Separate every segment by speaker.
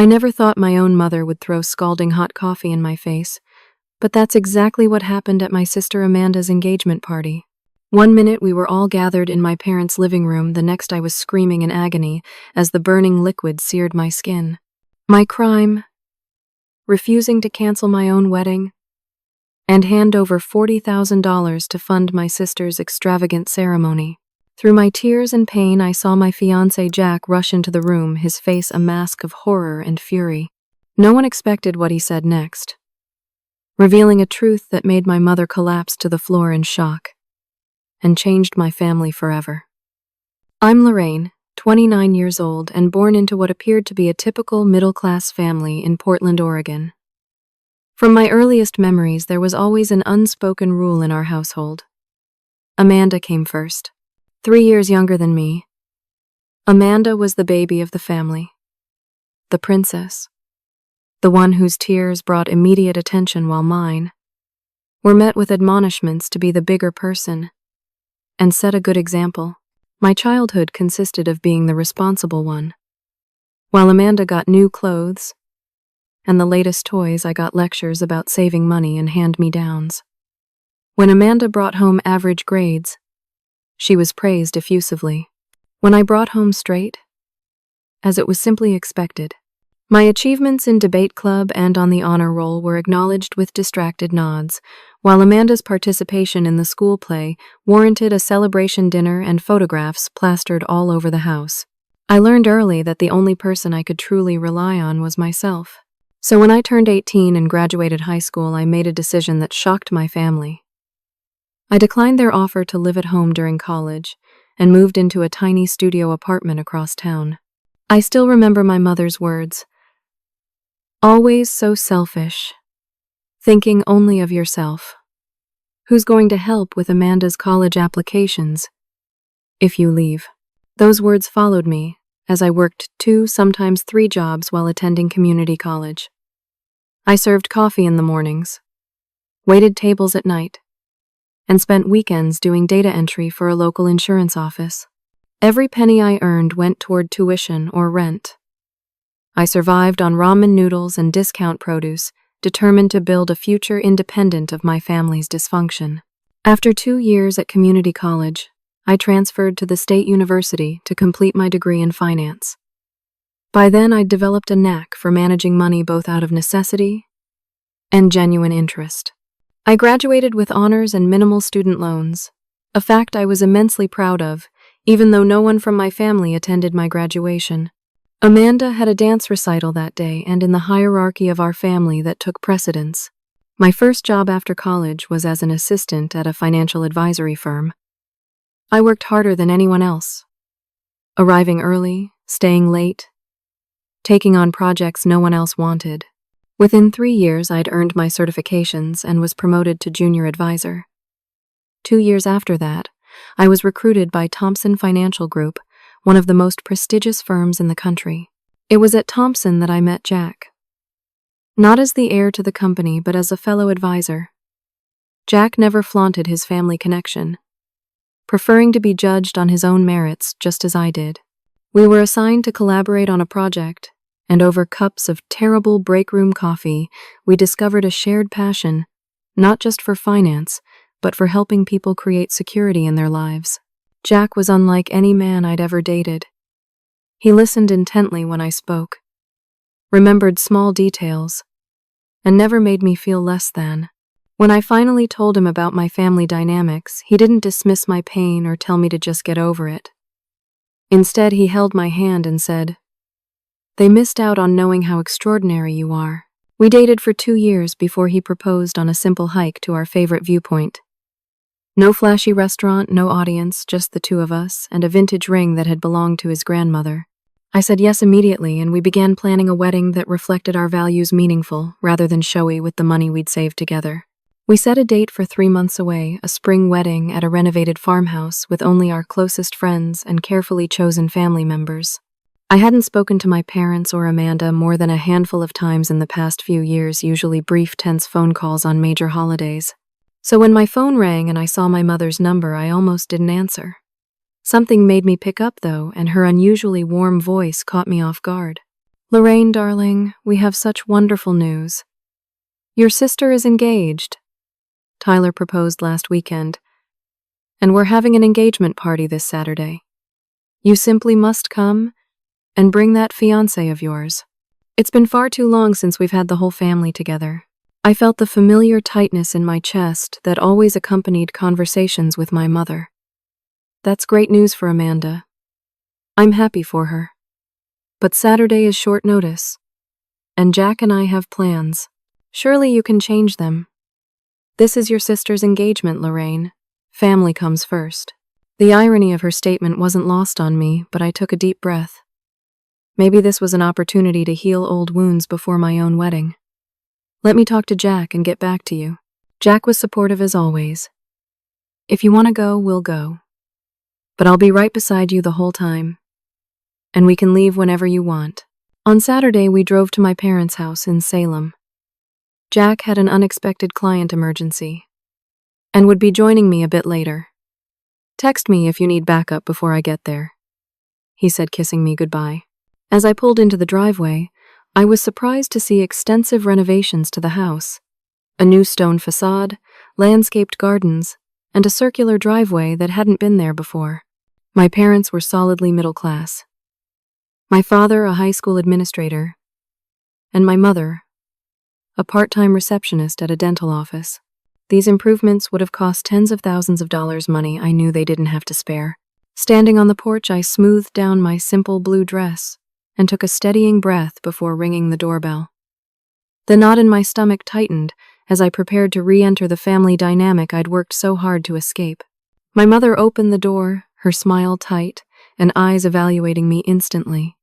Speaker 1: I never thought my own mother would throw scalding hot coffee in my face, but that's exactly what happened at my sister Amanda's engagement party. One minute we were all gathered in my parents' living room, the next I was screaming in agony as the burning liquid seared my skin. My crime? Refusing to cancel my own wedding and hand over $40,000 to fund my sister's extravagant ceremony. Through my tears and pain, I saw my fiancé Jack rush into the room, his face a mask of horror and fury. No one expected what he said next, revealing a truth that made my mother collapse to the floor in shock and changed my family forever. I'm Lorraine, 29 years old, and born into what appeared to be a typical middle-class family in Portland, Oregon. From my earliest memories, there was always an unspoken rule in our household. Amanda came first. 3 years younger than me, Amanda was the baby of the family, the princess, the one whose tears brought immediate attention while mine were met with admonishments to be the bigger person and set a good example. My childhood consisted of being the responsible one. While Amanda got new clothes and the latest toys, I got lectures about saving money and hand-me-downs. When Amanda brought home average grades, she was praised effusively. When I brought home straight, as it was simply expected, my achievements in debate club and on the honor roll were acknowledged with distracted nods, while Amanda's participation in the school play warranted a celebration dinner and photographs plastered all over the house. I learned early that the only person I could truly rely on was myself. So when I turned 18 and graduated high school, I made a decision that shocked my family. I declined their offer to live at home during college and moved into a tiny studio apartment across town. I still remember my mother's words, "Always so selfish, thinking only of yourself. Who's going to help with Amanda's college applications if you leave?" Those words followed me as I worked 2, sometimes 3 jobs while attending community college. I served coffee in the mornings, waited tables at night, and spent weekends doing data entry for a local insurance office. Every penny I earned went toward tuition or rent. I survived on ramen noodles and discount produce, determined to build a future independent of my family's dysfunction. After 2 years at community college, I transferred to the state university to complete my degree in finance. By then, I'd developed a knack for managing money both out of necessity and genuine interest. I graduated with honors and minimal student loans, a fact I was immensely proud of, even though no one from my family attended my graduation. Amanda had a dance recital that day, and in the hierarchy of our family that took precedence. My first job after college was as an assistant at a financial advisory firm. I worked harder than anyone else, arriving early, staying late, taking on projects no one else wanted. Within 3 years, I'd earned my certifications and was promoted to junior advisor. 2 years after that, I was recruited by Thomson Financial Group, one of the most prestigious firms in the country. It was at Thomson that I met Jack. Not as the heir to the company, but as a fellow advisor. Jack never flaunted his family connection, preferring to be judged on his own merits just as I did. We were assigned to collaborate on a project, and over cups of terrible break-room coffee, we discovered a shared passion, not just for finance, but for helping people create security in their lives. Jack was unlike any man I'd ever dated. He listened intently when I spoke, remembered small details, and never made me feel less than. When I finally told him about my family dynamics, he didn't dismiss my pain or tell me to just get over it. Instead, he held my hand and said, "They missed out on knowing how extraordinary you are." We dated for 2 years before he proposed on a simple hike to our favorite viewpoint. No flashy restaurant, no audience, just the 2 of us, and a vintage ring that had belonged to his grandmother. I said yes immediately, and we began planning a wedding that reflected our values, meaningful, rather than showy with the money we'd saved together. We set a date for 3 months away, a spring wedding at a renovated farmhouse with only our closest friends and carefully chosen family members. I hadn't spoken to my parents or Amanda more than a handful of times in the past few years, usually brief, tense phone calls on major holidays. So when my phone rang and I saw my mother's number, I almost didn't answer. Something made me pick up, though, and her unusually warm voice caught me off guard. Lorraine, darling, we have such wonderful news. Your sister is engaged. Tyler proposed last weekend, and we're having an engagement party this Saturday. You simply must come and bring that fiancé of yours. It's been far too long since we've had the whole family together. I felt the familiar tightness in my chest that always accompanied conversations with my mother. That's great news for Amanda. I'm happy for her. But Saturday is short notice, and Jack and I have plans. Surely you can change them. This is your sister's engagement, Lorraine. Family comes first. The irony of her statement wasn't lost on me, but I took a deep breath. Maybe this was an opportunity to heal old wounds before my own wedding. Let me talk to Jack and get back to you. Jack was supportive as always. If you want to go, we'll go. But I'll be right beside you the whole time. And we can leave whenever you want. On Saturday, we drove to my parents' house in Salem. Jack had an unexpected client emergency and would be joining me a bit later. Text me if you need backup before I get there, he said, kissing me goodbye. As I pulled into the driveway, I was surprised to see extensive renovations to the house. A new stone facade, landscaped gardens, and a circular driveway that hadn't been there before. My parents were solidly middle class. My father, a high school administrator, and my mother, a part-time receptionist at a dental office. These improvements would have cost tens of thousands of dollars, money I knew they didn't have to spare. Standing on the porch, I smoothed down my simple blue dress and took a steadying breath before ringing the doorbell. The knot in my stomach tightened as I prepared to re-enter the family dynamic I'd worked so hard to escape. My mother opened the door, her smile tight, and eyes evaluating me instantly.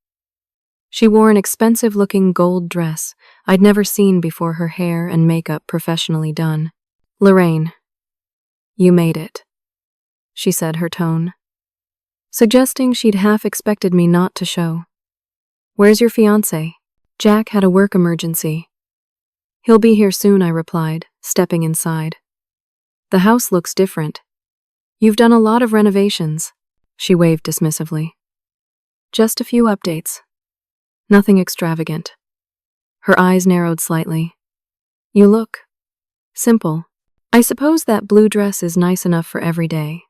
Speaker 1: She wore an expensive-looking gold dress I'd never seen before, her hair and makeup professionally done. Lorraine, you made it, she said, her tone suggesting she'd half expected me not to show. Where's your fiancé? Jack had a work emergency. He'll be here soon, I replied, stepping inside. The house looks different. You've done a lot of renovations, she waved dismissively. Just a few updates. Nothing extravagant. Her eyes narrowed slightly. You look simple. I suppose that blue dress is nice enough for every day.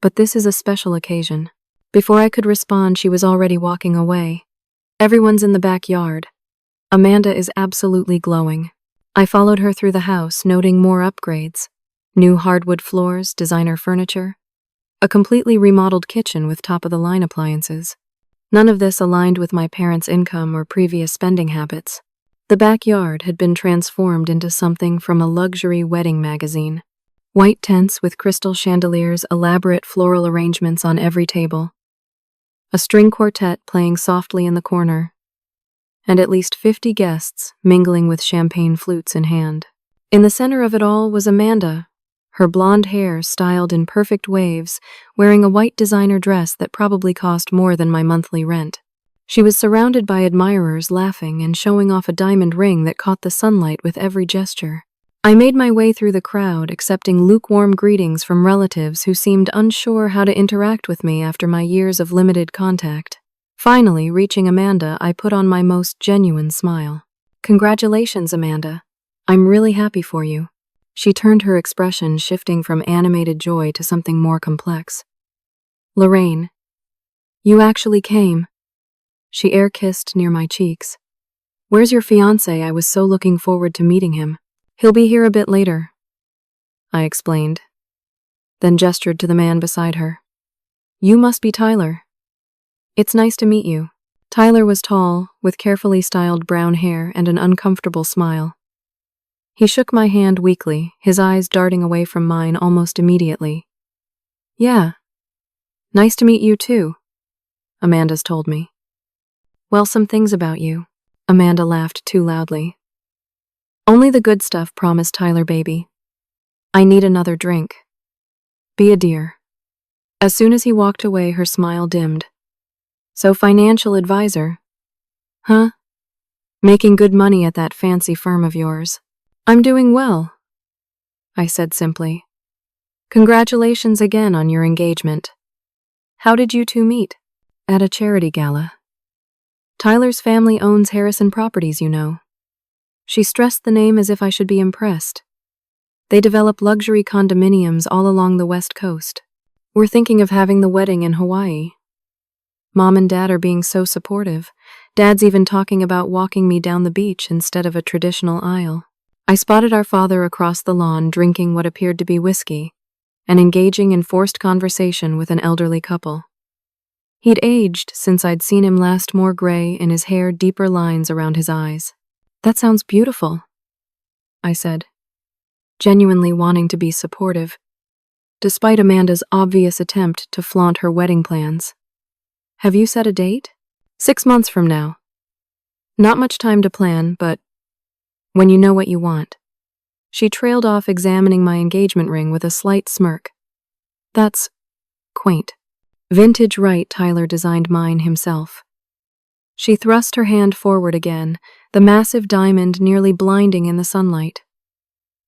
Speaker 1: But this is a special occasion. Before I could respond, she was already walking away. Everyone's in the backyard. Amanda is absolutely glowing. I followed her through the house, noting more upgrades. New hardwood floors, designer furniture, a completely remodeled kitchen with top-of-the-line appliances. None of this aligned with my parents' income or previous spending habits. The backyard had been transformed into something from a luxury wedding magazine. White tents with crystal chandeliers, elaborate floral arrangements on every table. A string quartet playing softly in the corner, and at least 50 guests mingling with champagne flutes in hand. In the center of it all was Amanda, her blonde hair styled in perfect waves, wearing a white designer dress that probably cost more than my monthly rent. She was surrounded by admirers laughing and showing off a diamond ring that caught the sunlight with every gesture. I made my way through the crowd, accepting lukewarm greetings from relatives who seemed unsure how to interact with me after my years of limited contact. Finally, reaching Amanda, I put on my most genuine smile. Congratulations, Amanda. I'm really happy for you. She turned, her expression shifting from animated joy to something more complex. Lorraine, you actually came. She air-kissed near my cheeks. Where's your fiancé? I was so looking forward to meeting him. He'll be here a bit later, I explained, then gestured to the man beside her. You must be Tyler. It's nice to meet you. Tyler was tall, with carefully styled brown hair and an uncomfortable smile. He shook my hand weakly, his eyes darting away from mine almost immediately. Yeah. Nice to meet you too, Amanda's told me. Well, some things about you. Amanda laughed too loudly. Only the good stuff, promised Tyler, baby. I need another drink. Be a dear. As soon as he walked away, her smile dimmed. So, financial advisor? Huh? Making good money at that fancy firm of yours. I'm doing well, I said simply. Congratulations again on your engagement. How did you two meet? At a charity gala. Tyler's family owns Harrison Properties, you know. She stressed the name as if I should be impressed. They develop luxury condominiums all along the West Coast. We're thinking of having the wedding in Hawaii. Mom and Dad are being so supportive. Dad's even talking about walking me down the beach instead of a traditional aisle. I spotted our father across the lawn drinking what appeared to be whiskey and engaging in forced conversation with an elderly couple. He'd aged since I'd seen him last, more gray and his hair deeper lines around his eyes. That sounds beautiful, I said, genuinely wanting to be supportive, despite Amanda's obvious attempt to flaunt her wedding plans. Have you set a date? 6 months from now. Not much time to plan, but when you know what you want. She trailed off, examining my engagement ring with a slight smirk. That's quaint. Vintage, right? Tyler designed mine himself. She thrust her hand forward again, the massive diamond nearly blinding in the sunlight.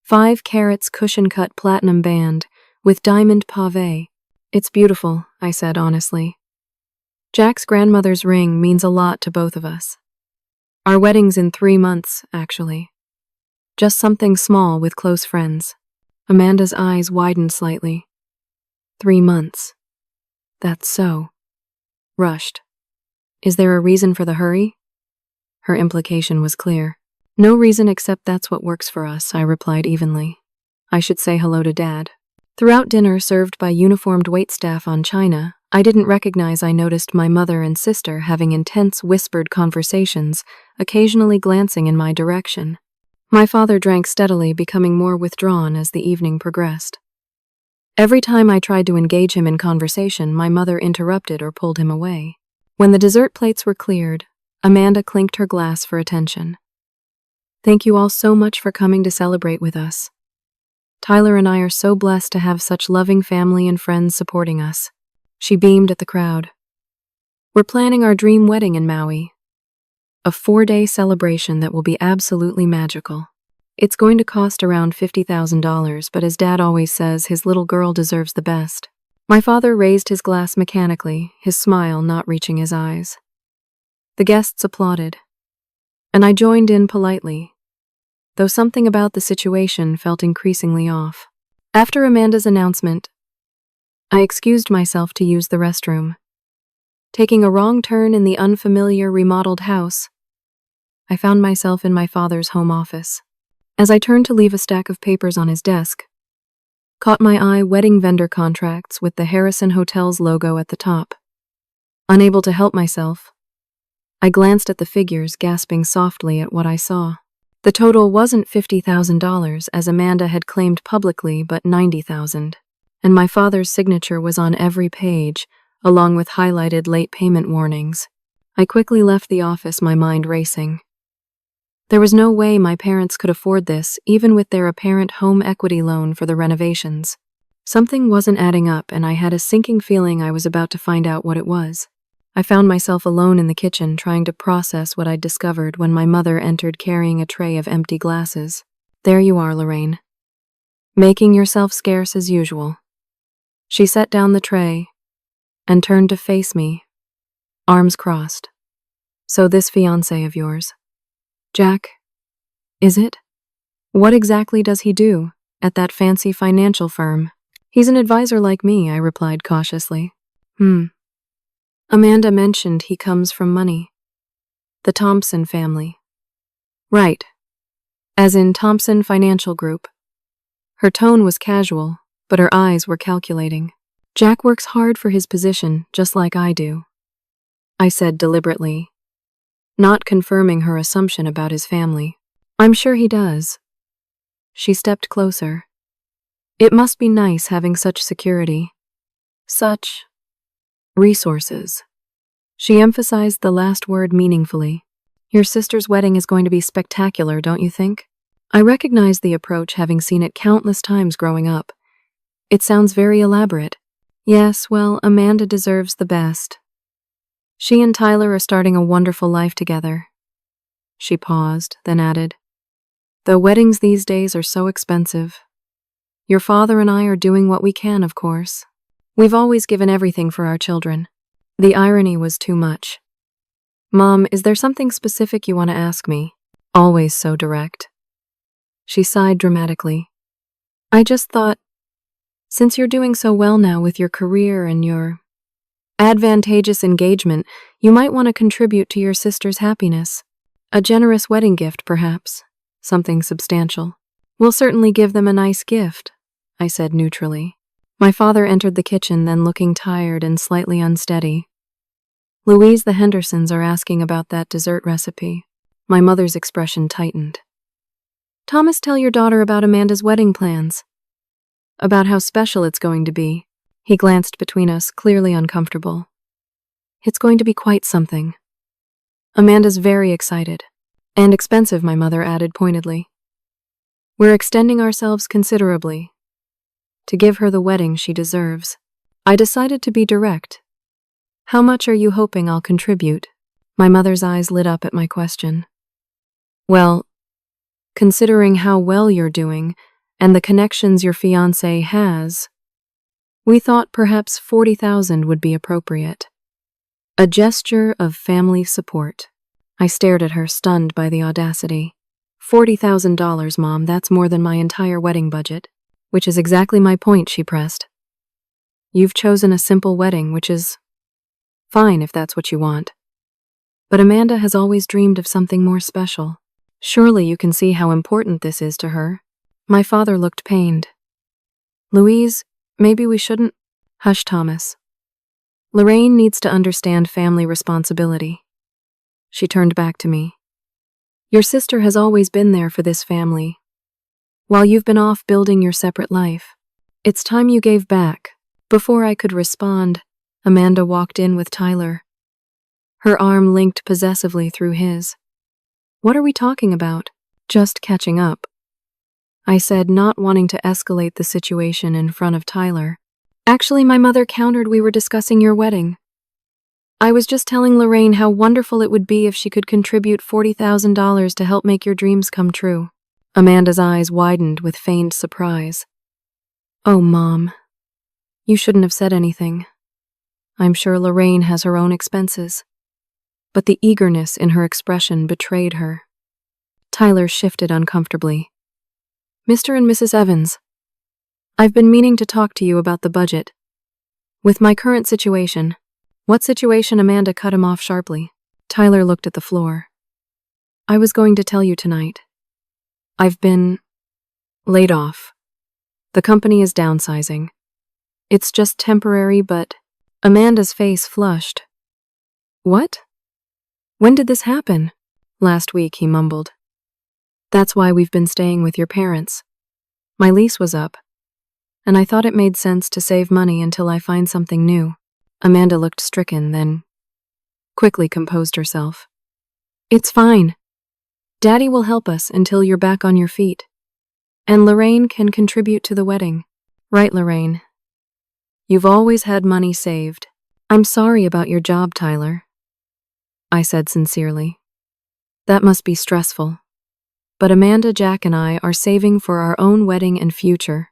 Speaker 1: 5 carats cushion-cut platinum band with diamond pavé. It's beautiful, I said honestly. Jack's grandmother's ring means a lot to both of us. Our wedding's in 3 months, actually. Just something small with close friends. Amanda's eyes widened slightly. 3 months. That's so rushed. Is there a reason for the hurry? Her implication was clear. No reason, except that's what works for us, I replied evenly. I should say hello to Dad. Throughout dinner, served by uniformed waitstaff on china, I didn't recognize. I noticed my mother and sister having intense whispered conversations, occasionally glancing in my direction. My father drank steadily, becoming more withdrawn as the evening progressed. Every time I tried to engage him in conversation, my mother interrupted or pulled him away. When the dessert plates were cleared, Amanda clinked her glass for attention. Thank you all so much for coming to celebrate with us. Tyler and I are so blessed to have such loving family and friends supporting us. She beamed at the crowd. We're planning our dream wedding in Maui. A 4-day celebration that will be absolutely magical. It's going to cost around $50,000, but as Dad always says, his little girl deserves the best. My father raised his glass mechanically, his smile not reaching his eyes. The guests applauded, and I joined in politely, though something about the situation felt increasingly off. After Amanda's announcement, I excused myself to use the restroom. Taking a wrong turn in the unfamiliar remodeled house, I found myself in my father's home office. As I turned to leave, a stack of papers on his desk caught my eye: wedding vendor contracts with the Harrison Hotel's logo at the top. Unable to help myself, I glanced at the figures, gasping softly at what I saw. The total wasn't $50,000 as Amanda had claimed publicly, but $90,000. And my father's signature was on every page, along with highlighted late payment warnings. I quickly left the office, my mind racing. There was no way my parents could afford this, even with their apparent home equity loan for the renovations. Something wasn't adding up, and I had a sinking feeling I was about to find out what it was. I found myself alone in the kitchen, trying to process what I'd discovered when my mother entered carrying a tray of empty glasses. There you are, Lorraine. Making yourself scarce as usual. She set down the tray and turned to face me, arms crossed. So this fiancé of yours, Jack, is it? What exactly does he do at that fancy financial firm? He's an advisor like me, I replied cautiously. Amanda mentioned he comes from money. The Thompson family. Right. As in Thompson Financial Group. Her tone was casual, but her eyes were calculating. Jack works hard for his position, just like I do, I said deliberately, not confirming her assumption about his family. I'm sure he does. She stepped closer. It must be nice having such security. Such resources. She emphasized the last word meaningfully. Your sister's wedding is going to be spectacular, don't you think? I recognized the approach, having seen it countless times growing up. It sounds very elaborate. Yes, well, Amanda deserves the best. She and Tyler are starting a wonderful life together. She paused, then added, though weddings these days are so expensive. Your father and I are doing what we can, of course. We've always given everything for our children. The irony was too much. Mom, is there something specific you want to ask me? Always so direct. She sighed dramatically. I just thought, since you're doing so well now with your career and your advantageous engagement, you might want to contribute to your sister's happiness. A generous wedding gift, perhaps. Something substantial. We'll certainly give them a nice gift, I said neutrally. My father entered the kitchen, then looking tired and slightly unsteady. Louise, the Hendersons are asking about that dessert recipe. My mother's expression tightened. Thomas, tell your daughter about Amanda's wedding plans. About how special it's going to be. He glanced between us, clearly uncomfortable. It's going to be quite something. Amanda's very excited. And expensive, my mother added pointedly. We're extending ourselves considerably to give her the wedding she deserves. I decided to be direct. How much are you hoping I'll contribute? My mother's eyes lit up at my question. Well, considering how well you're doing and the connections your fiancé has, we thought perhaps 40,000 would be appropriate. A gesture of family support. I stared at her, stunned by the audacity. $40,000, Mom, that's more than my entire wedding budget. Which is exactly my point, she pressed. You've chosen a simple wedding, which is fine if that's what you want. But Amanda has always dreamed of something more special. Surely you can see how important this is to her. My father looked pained. Louise, maybe we shouldn't. Hush, Thomas. Lorraine needs to understand family responsibility. She turned back to me. Your sister has always been there for this family. While you've been off building your separate life, it's time you gave back. Before I could respond, Amanda walked in with Tyler. Her arm linked possessively through his. What are we talking about? Just catching up. I said, not wanting to escalate the situation in front of Tyler. Actually, my mother countered, we were discussing your wedding. I was just telling Lorraine how wonderful it would be if she could contribute $40,000 to help make your dreams come true. Amanda's eyes widened with feigned surprise. Oh, Mom. You shouldn't have said anything. I'm sure Lorraine has her own expenses. But the eagerness in her expression betrayed her. Tyler shifted uncomfortably. Mr. and Mrs. Evans, I've been meaning to talk to you about the budget. With my current situation. What situation? Amanda cut him off sharply. Tyler looked at the floor. I was going to tell you tonight. I've been laid off. The company is downsizing. It's just temporary, but Amanda's face flushed. What? When did this happen? Last week, he mumbled. That's why we've been staying with your parents. My lease was up, and I thought it made sense to save money until I find something new. Amanda looked stricken, then quickly composed herself. It's fine. Daddy will help us until you're back on your feet. And Lorraine can contribute to the wedding. Right, Lorraine? You've always had money saved. I'm sorry about your job, Tyler. I said sincerely. That must be stressful. But Amanda, Jack, and I are saving for our own wedding and future.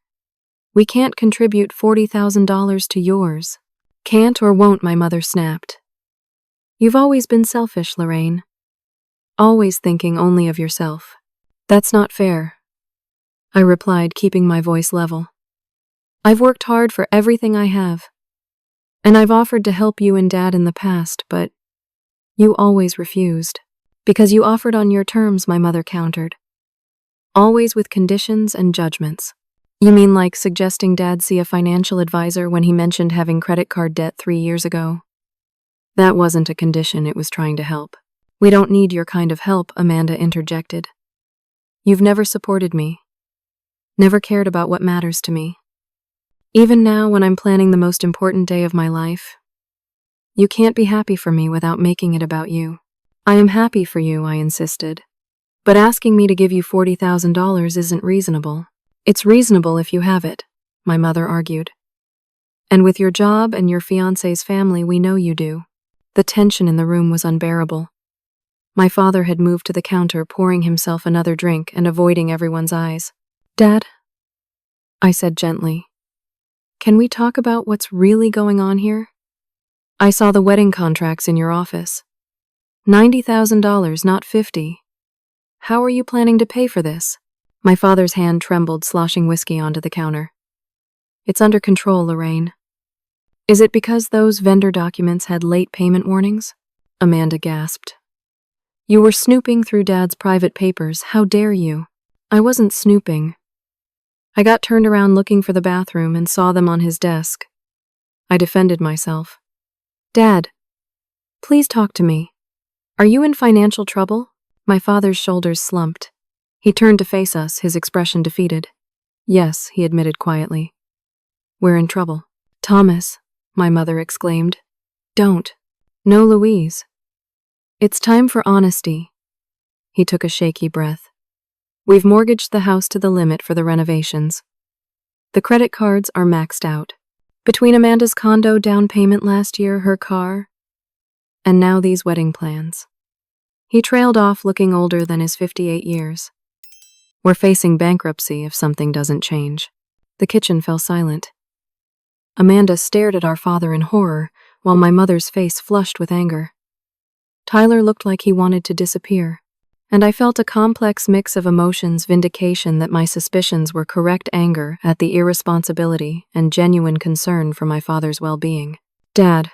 Speaker 1: We can't contribute $40,000 to yours. Can't or won't, my mother snapped. You've always been selfish, Lorraine. Always thinking only of yourself. That's not fair, I replied, keeping my voice level. I've worked hard for everything I have. And I've offered to help you and Dad in the past, but you always refused. Because you offered on your terms, my mother countered. Always with conditions and judgments. You mean like suggesting Dad see a financial advisor when he mentioned having credit card debt 3 years ago? That wasn't a condition, it was trying to help. We don't need your kind of help, Amanda interjected. You've never supported me. Never cared about what matters to me. Even now, when I'm planning the most important day of my life, you can't be happy for me without making it about you. I am happy for you, I insisted. But asking me to give you $40,000 isn't reasonable. It's reasonable if you have it, my mother argued. And with your job and your fiancé's family, we know you do. The tension in the room was unbearable. My father had moved to the counter, pouring himself another drink and avoiding everyone's eyes. Dad, I said gently, can we talk about what's really going on here? I saw the wedding contracts in your office. $90,000, not 50. How are you planning to pay for this? My father's hand trembled, sloshing whiskey onto the counter. It's under control, Lorraine. Is it because those vendor documents had late payment warnings? Amanda gasped. You were snooping through Dad's private papers. How dare you? I wasn't snooping. I got turned around looking for the bathroom and saw them on his desk. I defended myself. Dad, please talk to me. Are you in financial trouble? My father's shoulders slumped. He turned to face us, his expression defeated. Yes, he admitted quietly. We're in trouble. Thomas, my mother exclaimed. Don't. No, Louise. It's time for honesty. He took a shaky breath. We've mortgaged the house to the limit for the renovations. The credit cards are maxed out. Between Amanda's condo down payment last year, her car, and now these wedding plans. He trailed off, looking older than his 58 years. We're facing bankruptcy if something doesn't change. The kitchen fell silent. Amanda stared at our father in horror, while my mother's face flushed with anger. Tyler looked like he wanted to disappear, and I felt a complex mix of emotions: vindication that my suspicions were correct, anger at the irresponsibility, and genuine concern for my father's well-being. Dad,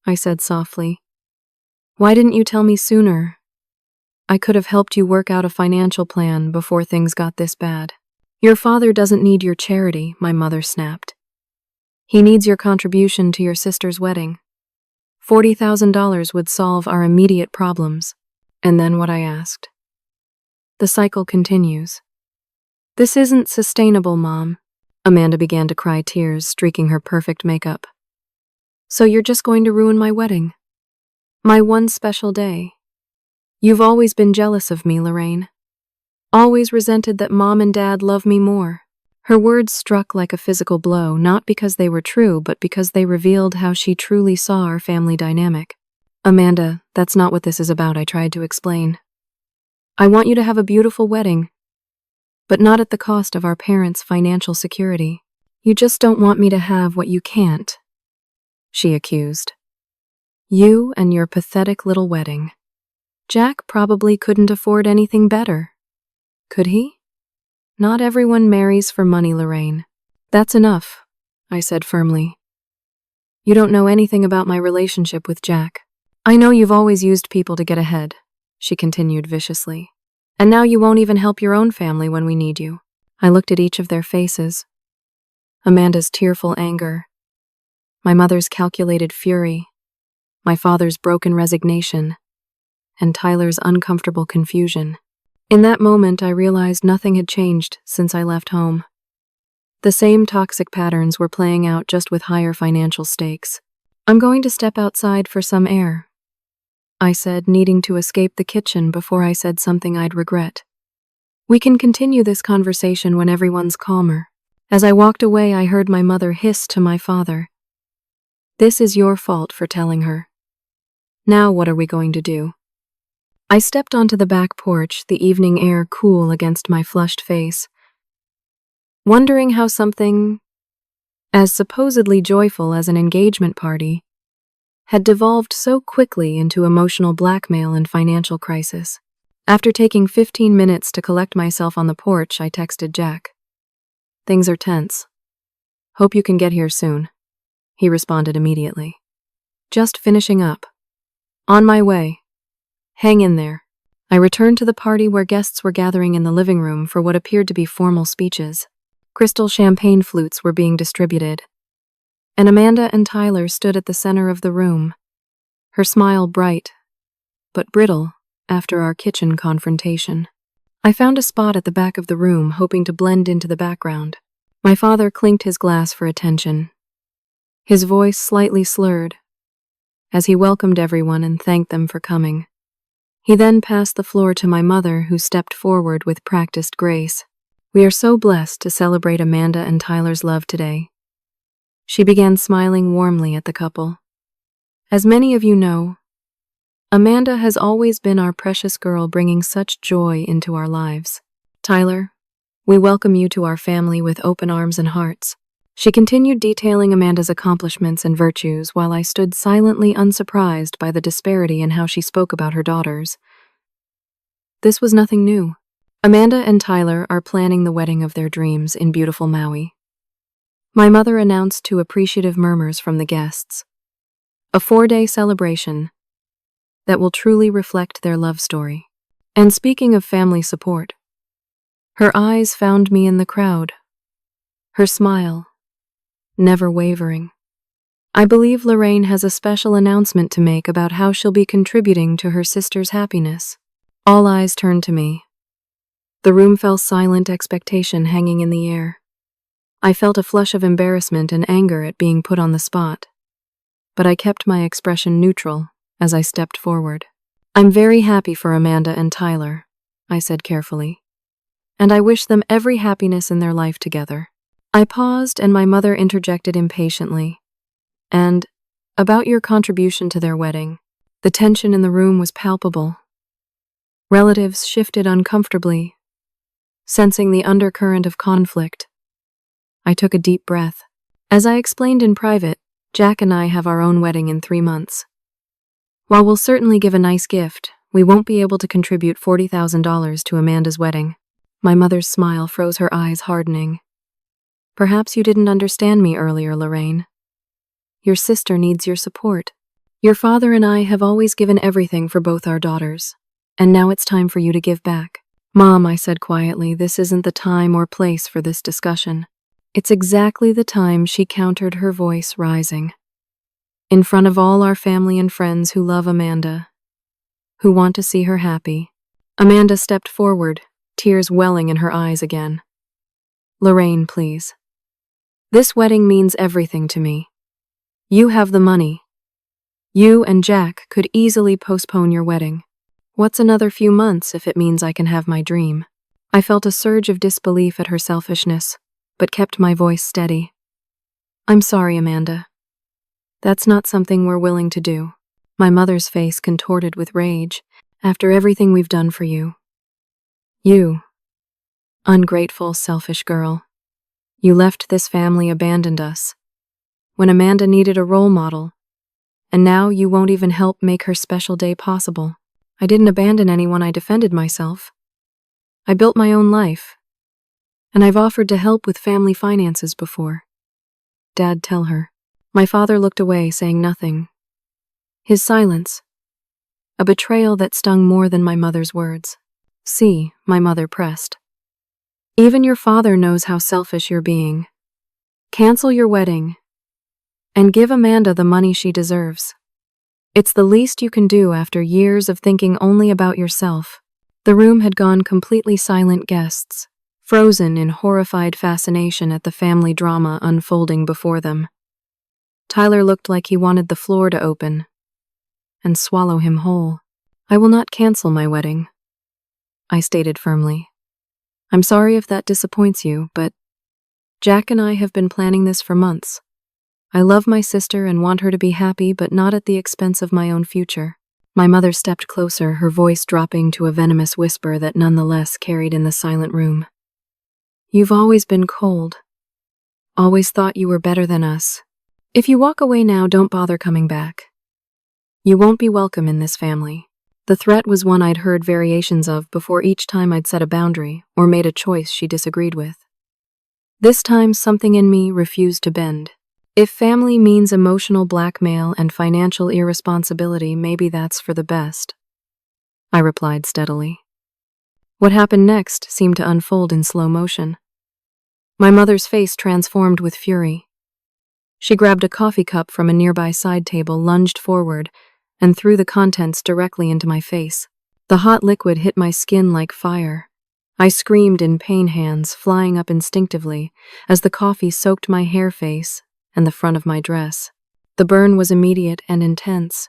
Speaker 1: I said softly, why didn't you tell me sooner? I could have helped you work out a financial plan before things got this bad. Your father doesn't need your charity, my mother snapped. He needs your contribution to your sister's wedding. $40,000 would solve our immediate problems. And then what I asked. The cycle continues. This isn't sustainable, Mom. Amanda began to cry, tears streaking her perfect makeup. So you're just going to ruin my wedding? My one special day. You've always been jealous of me, Lorraine. Always resented that Mom and Dad love me more. Her words struck like a physical blow, not because they were true, but because they revealed how she truly saw our family dynamic. Amanda, that's not what this is about, I tried to explain. I want you to have a beautiful wedding, but not at the cost of our parents' financial security. You just don't want me to have what you can't, she accused. You and your pathetic little wedding. Jack probably couldn't afford anything better. Could he? Not everyone marries for money, Lorraine. That's enough, I said firmly. You don't know anything about my relationship with Jack. I know you've always used people to get ahead, she continued viciously. And now you won't even help your own family when we need you. I looked at each of their faces. Amanda's tearful anger, my mother's calculated fury, my father's broken resignation, and Tyler's uncomfortable confusion. In that moment, I realized nothing had changed since I left home. The same toxic patterns were playing out, just with higher financial stakes. I'm going to step outside for some air, I said, needing to escape the kitchen before I said something I'd regret. We can continue this conversation when everyone's calmer. As I walked away, I heard my mother hiss to my father. This is your fault for telling her. Now what are we going to do? I stepped onto the back porch, the evening air cool against my flushed face, wondering how something as supposedly joyful as an engagement party had devolved so quickly into emotional blackmail and financial crisis. After taking 15 minutes to collect myself on the porch, I texted Jack. Things are tense. Hope you can get here soon. He responded immediately. Just finishing up. On my way. Hang in there. I returned to the party where guests were gathering in the living room for what appeared to be formal speeches. Crystal champagne flutes were being distributed, and Amanda and Tyler stood at the center of the room, her smile bright, but brittle after our kitchen confrontation. I found a spot at the back of the room, hoping to blend into the background. My father clinked his glass for attention, his voice slightly slurred, as he welcomed everyone and thanked them for coming. He then passed the floor to my mother, who stepped forward with practiced grace. We are so blessed to celebrate Amanda and Tyler's love today. She began smiling warmly at the couple. As many of you know, Amanda has always been our precious girl, bringing such joy into our lives. Tyler, we welcome you to our family with open arms and hearts. She continued detailing Amanda's accomplishments and virtues while I stood silently unsurprised by the disparity in how she spoke about her daughters. This was nothing new. Amanda and Tyler are planning the wedding of their dreams in beautiful Maui. My mother announced to appreciative murmurs from the guests. A 4-day celebration that will truly reflect their love story. And speaking of family support, her eyes found me in the crowd. Her smile, never wavering. I believe Lorraine has a special announcement to make about how she'll be contributing to her sister's happiness. All eyes turned to me. The room fell silent, expectation hanging in the air. I felt a flush of embarrassment and anger at being put on the spot, but I kept my expression neutral as I stepped forward. I'm very happy for Amanda and Tyler, I said carefully, and I wish them every happiness in their life together. I paused and my mother interjected impatiently. And about your contribution to their wedding. The tension in the room was palpable. Relatives shifted uncomfortably, sensing the undercurrent of conflict. I took a deep breath. As I explained in private, Jack and I have our own wedding in 3 months. While we'll certainly give a nice gift, we won't be able to contribute $40,000 to Amanda's wedding. My mother's smile froze, her eyes hardening. Perhaps you didn't understand me earlier, Lorraine. Your sister needs your support. Your father and I have always given everything for both our daughters, and now it's time for you to give back. Mom, I said quietly, this isn't the time or place for this discussion. It's exactly the time, she countered, her voice rising. In front of all our family and friends who love Amanda, who want to see her happy. Amanda stepped forward, tears welling in her eyes again. Lorraine, please. This wedding means everything to me. You have the money. You and Jack could easily postpone your wedding. What's another few months if it means I can have my dream? I felt a surge of disbelief at her selfishness, but kept my voice steady. I'm sorry, Amanda. That's not something we're willing to do. My mother's face contorted with rage. After everything we've done for you. You, ungrateful, selfish girl. You left this family, abandoned us, when Amanda needed a role model, and now you won't even help make her special day possible. I didn't abandon anyone, I defended myself. I built my own life, and I've offered to help with family finances before. Dad, tell her. My father looked away, saying nothing. His silence, a betrayal that stung more than my mother's words. See, my mother pressed. Even your father knows how selfish you're being. Cancel your wedding and give Amanda the money she deserves. It's the least you can do after years of thinking only about yourself. The room had gone completely silent, guests, frozen in horrified fascination at the family drama unfolding before them. Tyler looked like he wanted the floor to open and swallow him whole. I will not cancel my wedding, I stated firmly. I'm sorry if that disappoints you, but Jack and I have been planning this for months. I love my sister and want her to be happy, but not at the expense of my own future. My mother stepped closer, her voice dropping to a venomous whisper that nonetheless carried in the silent room. You've always been cold. Always thought you were better than us. If you walk away now, don't bother coming back. You won't be welcome in this family. The threat was one I'd heard variations of before each time I'd set a boundary or made a choice she disagreed with. This time, something in me refused to bend. If family means emotional blackmail and financial irresponsibility, maybe that's for the best, I replied steadily. What happened next seemed to unfold in slow motion. My mother's face transformed with fury. She grabbed a coffee cup from a nearby side table, lunged forward, and threw the contents directly into my face. The hot liquid hit my skin like fire. I screamed in pain, hands flying up instinctively as the coffee soaked my hair, face, and the front of my dress. The burn was immediate and intense,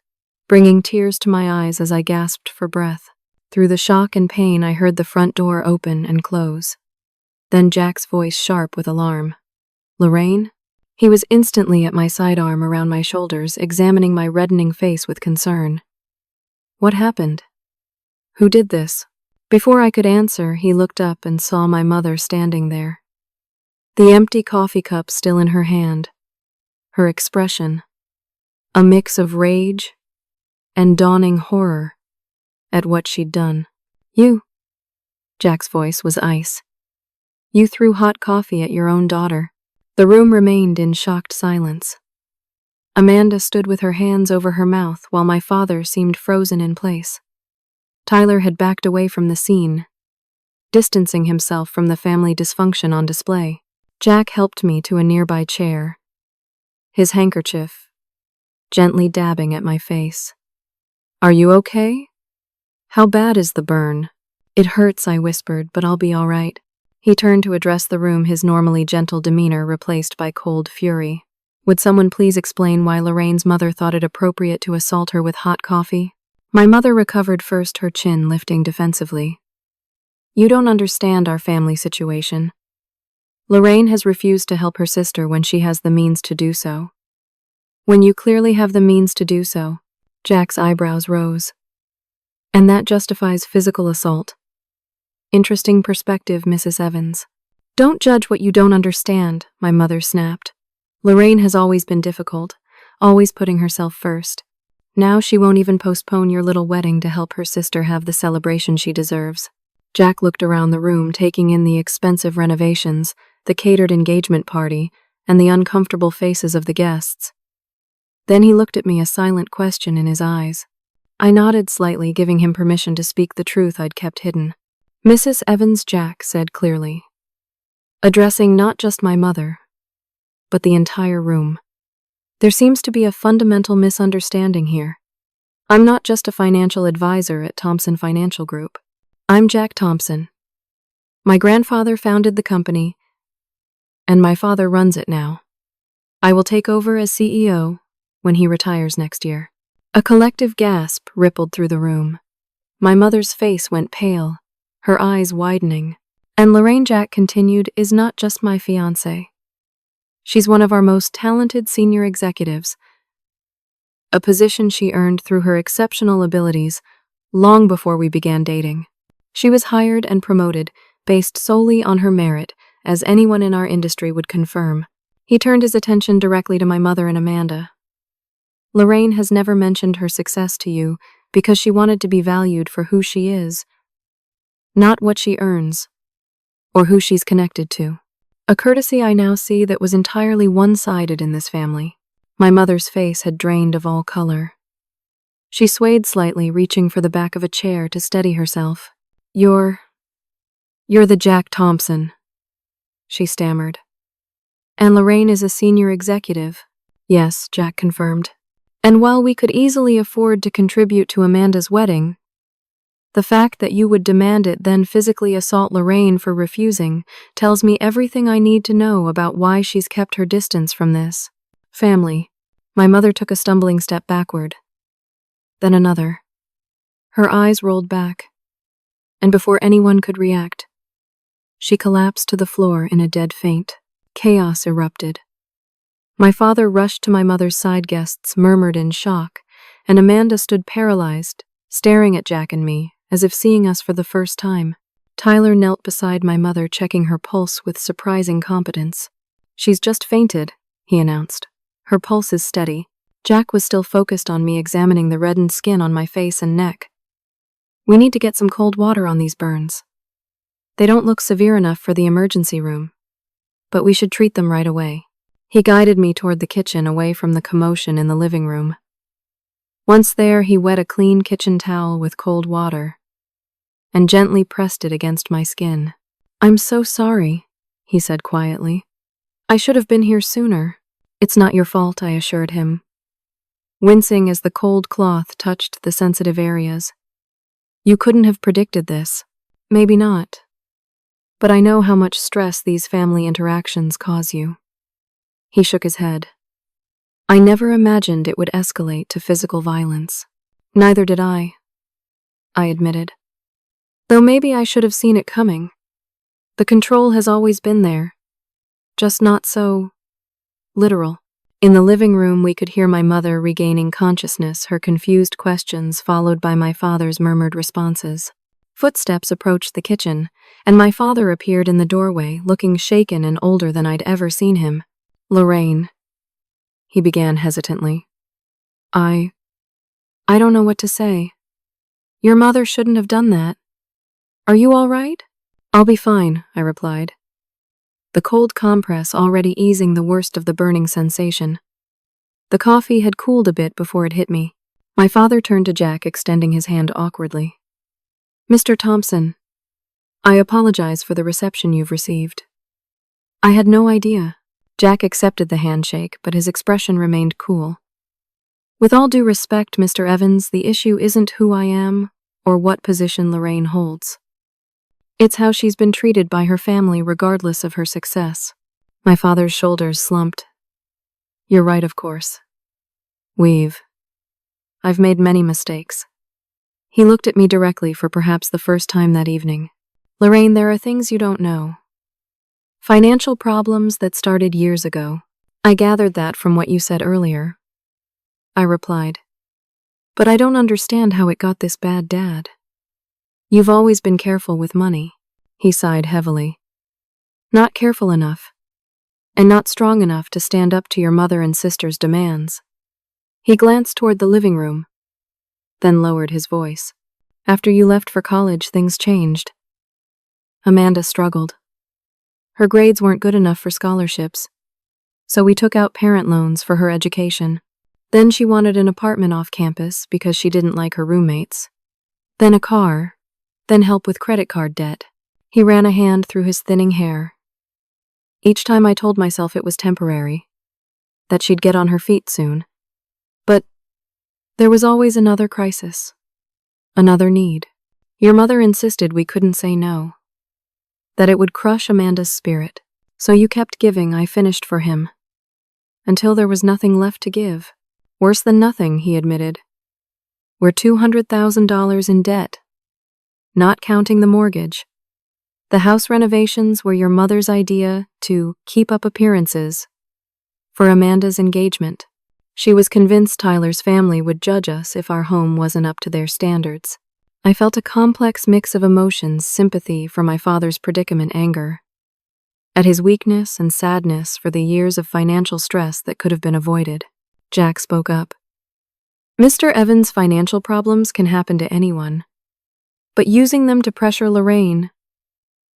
Speaker 1: bringing tears to my eyes as I gasped for breath. Through the shock and pain, I heard the front door open and close. Then Jack's voice, sharp with alarm. Lorraine? He was instantly at my sidearm, around my shoulders, examining my reddening face with concern. What happened? Who did this? Before I could answer, he looked up and saw my mother standing there. the empty coffee cup still in her hand, her expression, a mix of rage and dawning horror at what she'd done. You, Jack's voice was ice. You threw hot coffee at your own daughter. The room remained in shocked silence. Amanda stood with her hands over her mouth while my father seemed frozen in place. Tyler had backed away from the scene, distancing himself from the family dysfunction on display. Jack helped me to a nearby chair, his handkerchief gently dabbing at my face. Are you okay? How bad is the burn? It hurts, I whispered, but I'll be all right. He turned to address the room, his normally gentle demeanor replaced by cold fury. Would someone please explain why Lorraine's mother thought it appropriate to assault her with hot coffee? My mother recovered first, her chin lifting defensively. You don't understand our family situation. Lorraine has refused to help her sister when she has the means to do so. When you clearly have the means to do so, Jack's eyebrows rose. And that justifies physical assault. Interesting perspective, Mrs. Evans. Don't judge what you don't understand, my mother snapped. Lorraine has always been difficult, always putting herself first. Now she won't even postpone your little wedding to help her sister have the celebration she deserves. Jack looked around the room, taking in the expensive renovations, the catered engagement party, and the uncomfortable faces of the guests. Then he looked at me, a silent question in his eyes. I nodded slightly, giving him permission to speak the truth I'd kept hidden. Mrs. Evans, Jack said clearly, addressing not just my mother, but the entire room. There seems to be a fundamental misunderstanding here. I'm not just a financial advisor at Thompson Financial Group. I'm Jack Thompson. My grandfather founded the company, and my father runs it now. I will take over as CEO when he retires next year. A collective gasp rippled through the room. My mother's face went pale, her eyes widening. And Lorraine, Jack continued, is not just my fiancé. She's one of our most talented senior executives, a position she earned through her exceptional abilities long before we began dating. She was hired and promoted based solely on her merit, as anyone in our industry would confirm. He turned his attention directly to my mother and Amanda. Lorraine has never mentioned her success to you because she wanted to be valued for who she is, not what she earns, or who she's connected to. A courtesy I now see that was entirely one-sided in this family. My mother's face had drained of all color. She swayed slightly, reaching for the back of a chair to steady herself. You're the Jack Thompson, she stammered. And Lorraine is a senior executive. Yes, Jack confirmed. And while we could easily afford to contribute to Amanda's wedding, the fact that you would demand it then physically assault Lorraine for refusing tells me everything I need to know about why she's kept her distance from this family. My mother took a stumbling step backward, then another. Her eyes rolled back, and before anyone could react, she collapsed to the floor in a dead faint. Chaos erupted. My father rushed to my mother's side, guests murmured in shock, and Amanda stood paralyzed, staring at Jack and me, as if seeing us for the first time. Tyler knelt beside my mother, checking her pulse with surprising competence. She's just fainted, he announced. Her pulse is steady. Jack was still focused on me, examining the reddened skin on my face and neck. We need to get some cold water on these burns. They don't look severe enough for the emergency room, but we should treat them right away. He guided me toward the kitchen, away from the commotion in the living room. Once there, he wet a clean kitchen towel with cold water and gently pressed it against my skin. I'm so sorry, he said quietly. I should have been here sooner. It's not your fault, I assured him, wincing as the cold cloth touched the sensitive areas. You couldn't have predicted this. Maybe not. But I know how much stress these family interactions cause you. He shook his head. I never imagined it would escalate to physical violence. Neither did I admitted. Though maybe I should have seen it coming. The control has always been there, just not so literal. In the living room, we could hear my mother regaining consciousness, her confused questions followed by my father's murmured responses. Footsteps approached the kitchen, and my father appeared in the doorway, looking shaken and older than I'd ever seen him. "Lorraine," he began hesitantly. I don't know what to say. Your mother shouldn't have done that. Are you all right?" "I'll be fine," I replied, the cold compress already easing the worst of the burning sensation. The coffee had cooled a bit before it hit me. My father turned to Jack, extending his hand awkwardly. "Mr. Thompson, I apologize for the reception you've received. I had no idea." Jack accepted the handshake, but his expression remained cool. "With all due respect, Mr. Evans, the issue isn't who I am or what position Lorraine holds. It's how she's been treated by her family regardless of her success." My father's shoulders slumped. "You're right, of course. I've made many mistakes." He looked at me directly for perhaps the first time that evening. "Lorraine, there are things you don't know. Financial problems that started years ago." "I gathered that from what you said earlier," I replied. "But I don't understand how it got this bad, Dad." "You've always been careful with money." He sighed heavily. "Not careful enough, and not strong enough to stand up to your mother and sister's demands." He glanced toward the living room, then lowered his voice. "After you left for college, things changed." Amanda struggled. Her grades weren't good enough for scholarships, so we took out parent loans for her education. Then she wanted an apartment off campus because she didn't like her roommates. Then a car, then help with credit card debt. He ran a hand through his thinning hair. Each time I told myself it was temporary, that she'd get on her feet soon. But there was always another crisis, another need. Your mother insisted we couldn't say no, that it would crush Amanda's spirit. So you kept giving. I finished for him, until there was nothing left to give. Worse than nothing, he admitted. We're $200,000 in debt, not counting the mortgage. The house renovations were your mother's idea to keep up appearances for Amanda's engagement. She was convinced Tyler's family would judge us if our home wasn't up to their standards. I felt a complex mix of emotions: sympathy for my father's predicament, anger at his weakness, and sadness for the years of financial stress that could have been avoided. Jack spoke up. "Mr. Evans' financial problems can happen to anyone, but using them to pressure Lorraine,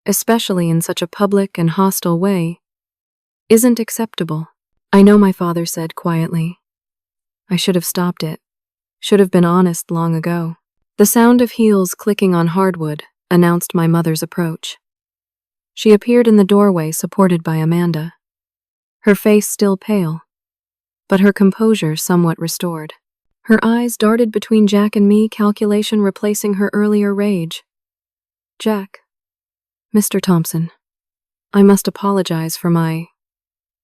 Speaker 1: especially in such a public and hostile way, isn't acceptable." "I know," my father said quietly. "I should have stopped it. Should have been honest long ago." The sound of heels clicking on hardwood announced my mother's approach. She appeared in the doorway, supported by Amanda, her face still pale, but her composure somewhat restored. Her eyes darted between Jack and me, calculation replacing her earlier rage. "Jack, Mr. Thompson, I must apologize for my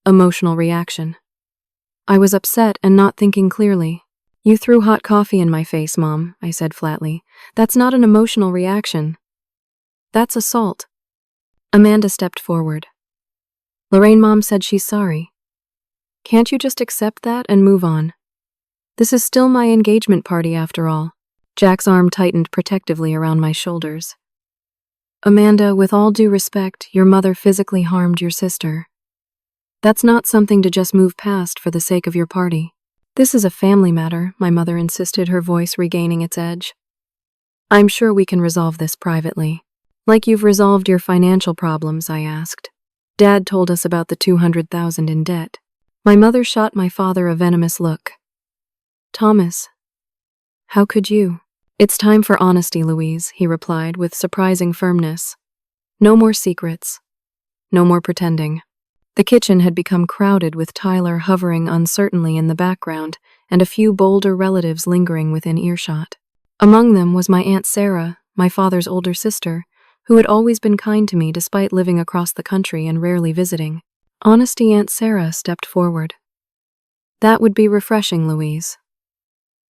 Speaker 1: emotional reaction. I was upset and not thinking clearly." "You threw hot coffee in my face, Mom," I said flatly. "That's not an emotional reaction. That's assault." Amanda stepped forward. "Lorraine, Mom said she's sorry. Can't you just accept that and move on? This is still my engagement party after all." Jack's arm tightened protectively around my shoulders. "Amanda, with all due respect, your mother physically harmed your sister. That's not something to just move past for the sake of your party. This is a family matter," my mother insisted, her voice regaining its edge. "I'm sure we can resolve this privately." "Like you've resolved your financial problems?" I asked. "Dad told us about the $200,000 in debt." My mother shot my father a venomous look. "Thomas, how could you?" "It's time for honesty, Louise," he replied with surprising firmness. "No more secrets. No more pretending." The kitchen had become crowded, with Tyler hovering uncertainly in the background and a few bolder relatives lingering within earshot. Among them was my Aunt Sarah, my father's older sister, who had always been kind to me despite living across the country and rarely visiting. Honesty. Aunt Sarah stepped forward. "That would be refreshing, Louise.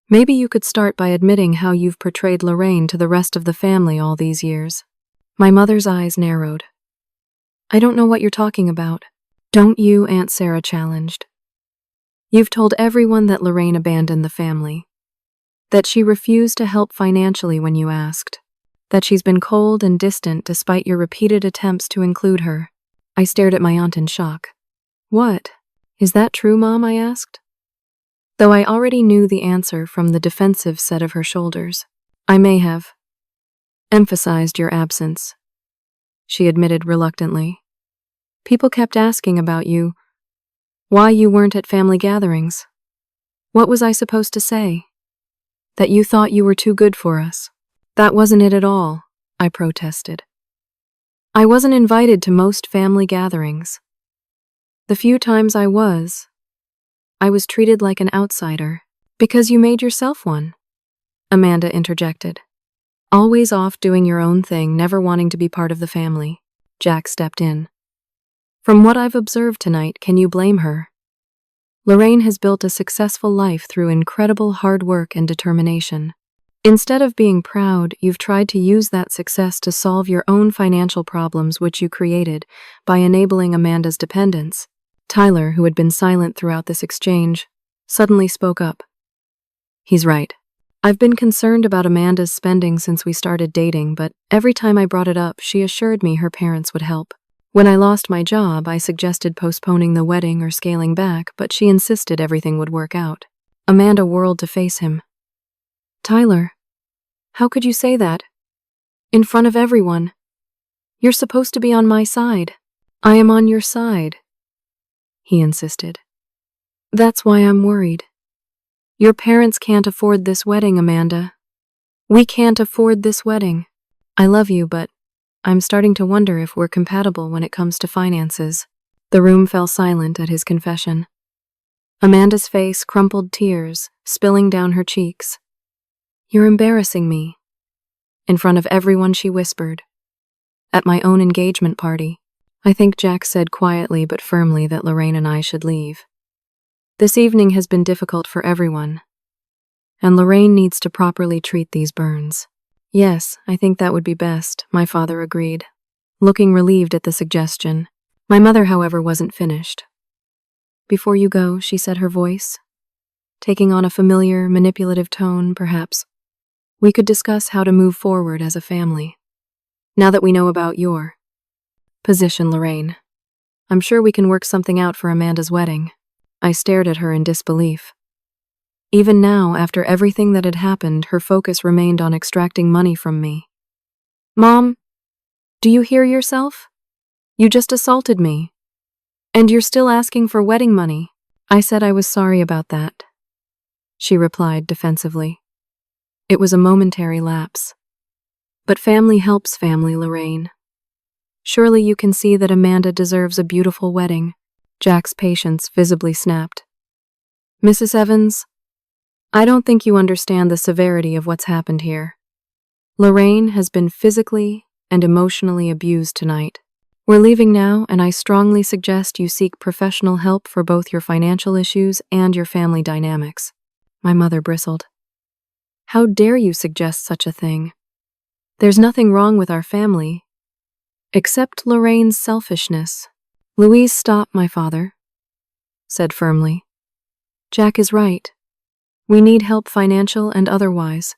Speaker 1: Maybe you could start by admitting how you've portrayed Lorraine to the rest of the family all these years." My mother's eyes narrowed. "I don't know what you're talking about." "Don't you?" Aunt Sarah challenged. "You've told everyone that Lorraine abandoned the family, that she refused to help financially when you asked, That she's been cold and distant despite your repeated attempts to include her. I stared at my aunt in shock. What? Is that true, Mom? I asked. Though I already knew the answer from the defensive set of her shoulders. I may have emphasized your absence, she admitted reluctantly. People kept asking about you, why you weren't at family gatherings. What was I supposed to say? That you thought you were too good for us. That wasn't it at all, I protested. I wasn't invited to most family gatherings. The few times I was treated like an outsider. Because you made yourself one, Amanda interjected. Always off doing your own thing, never wanting to be part of the family. Jack stepped in. From what I've observed tonight, can you blame her? Lorraine has built a successful life through incredible hard work and determination. Instead of being proud, you've tried to use that success to solve your own financial problems which you created by enabling Amanda's dependence. Tyler, who had been silent throughout this exchange, suddenly spoke up. He's right. I've been concerned about Amanda's spending since we started dating, but every time I brought it up, she assured me her parents would help. When I lost my job, I suggested postponing the wedding or scaling back, but she insisted everything would work out. Amanda whirled to face him. Tyler, how could you say that? In front of everyone. You're supposed to be on my side. I am on your side, he insisted. That's why I'm worried. Your parents can't afford this wedding, Amanda. We can't afford this wedding. I love you, but I'm starting to wonder if we're compatible when it comes to finances. The room fell silent at his confession. Amanda's face crumpled, tears spilling down her cheeks. You're embarrassing me. In front of everyone, she whispered. At my own engagement party, I think Jack said quietly but firmly that Lorraine and I should leave. This evening has been difficult for everyone, and Lorraine needs to properly treat these burns. Yes, I think that would be best, my father agreed, looking relieved at the suggestion. My mother, however, wasn't finished. Before you go, she said, her voice taking on a familiar, manipulative tone, perhaps, we could discuss how to move forward as a family. Now that we know about your position, Lorraine, I'm sure we can work something out for Amanda's wedding. I stared at her in disbelief. Even now, after everything that had happened, her focus remained on extracting money from me. Mom, do you hear yourself? You just assaulted me. And you're still asking for wedding money. I said I was sorry about that, she replied defensively. It was a momentary lapse. But family helps family, Lorraine. Surely you can see that Amanda deserves a beautiful wedding. Jack's patience visibly snapped. Mrs. Evans, I don't think you understand the severity of what's happened here. Lorraine has been physically and emotionally abused tonight. We're leaving now, and I strongly suggest you seek professional help for both your financial issues and your family dynamics. My mother bristled. How dare you suggest such a thing? There's nothing wrong with our family, except Lorraine's selfishness. Louise, stop, my father said firmly. Jack is right. We need help, financial and otherwise.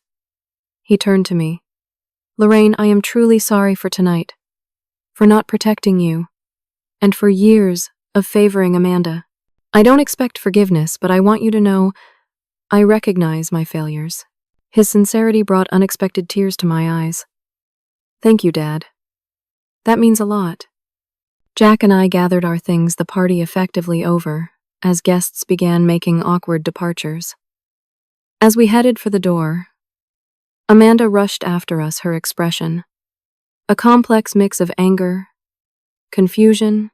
Speaker 1: He turned to me. Lorraine, I am truly sorry for tonight, for not protecting you, and for years of favoring Amanda. I don't expect forgiveness, but I want you to know I recognize my failures. His sincerity brought unexpected tears to my eyes. Thank you, Dad. That means a lot. Jack and I gathered our things, the party effectively over, as guests began making awkward departures. As we headed for the door, Amanda rushed after us, her expression a complex mix of anger, confusion,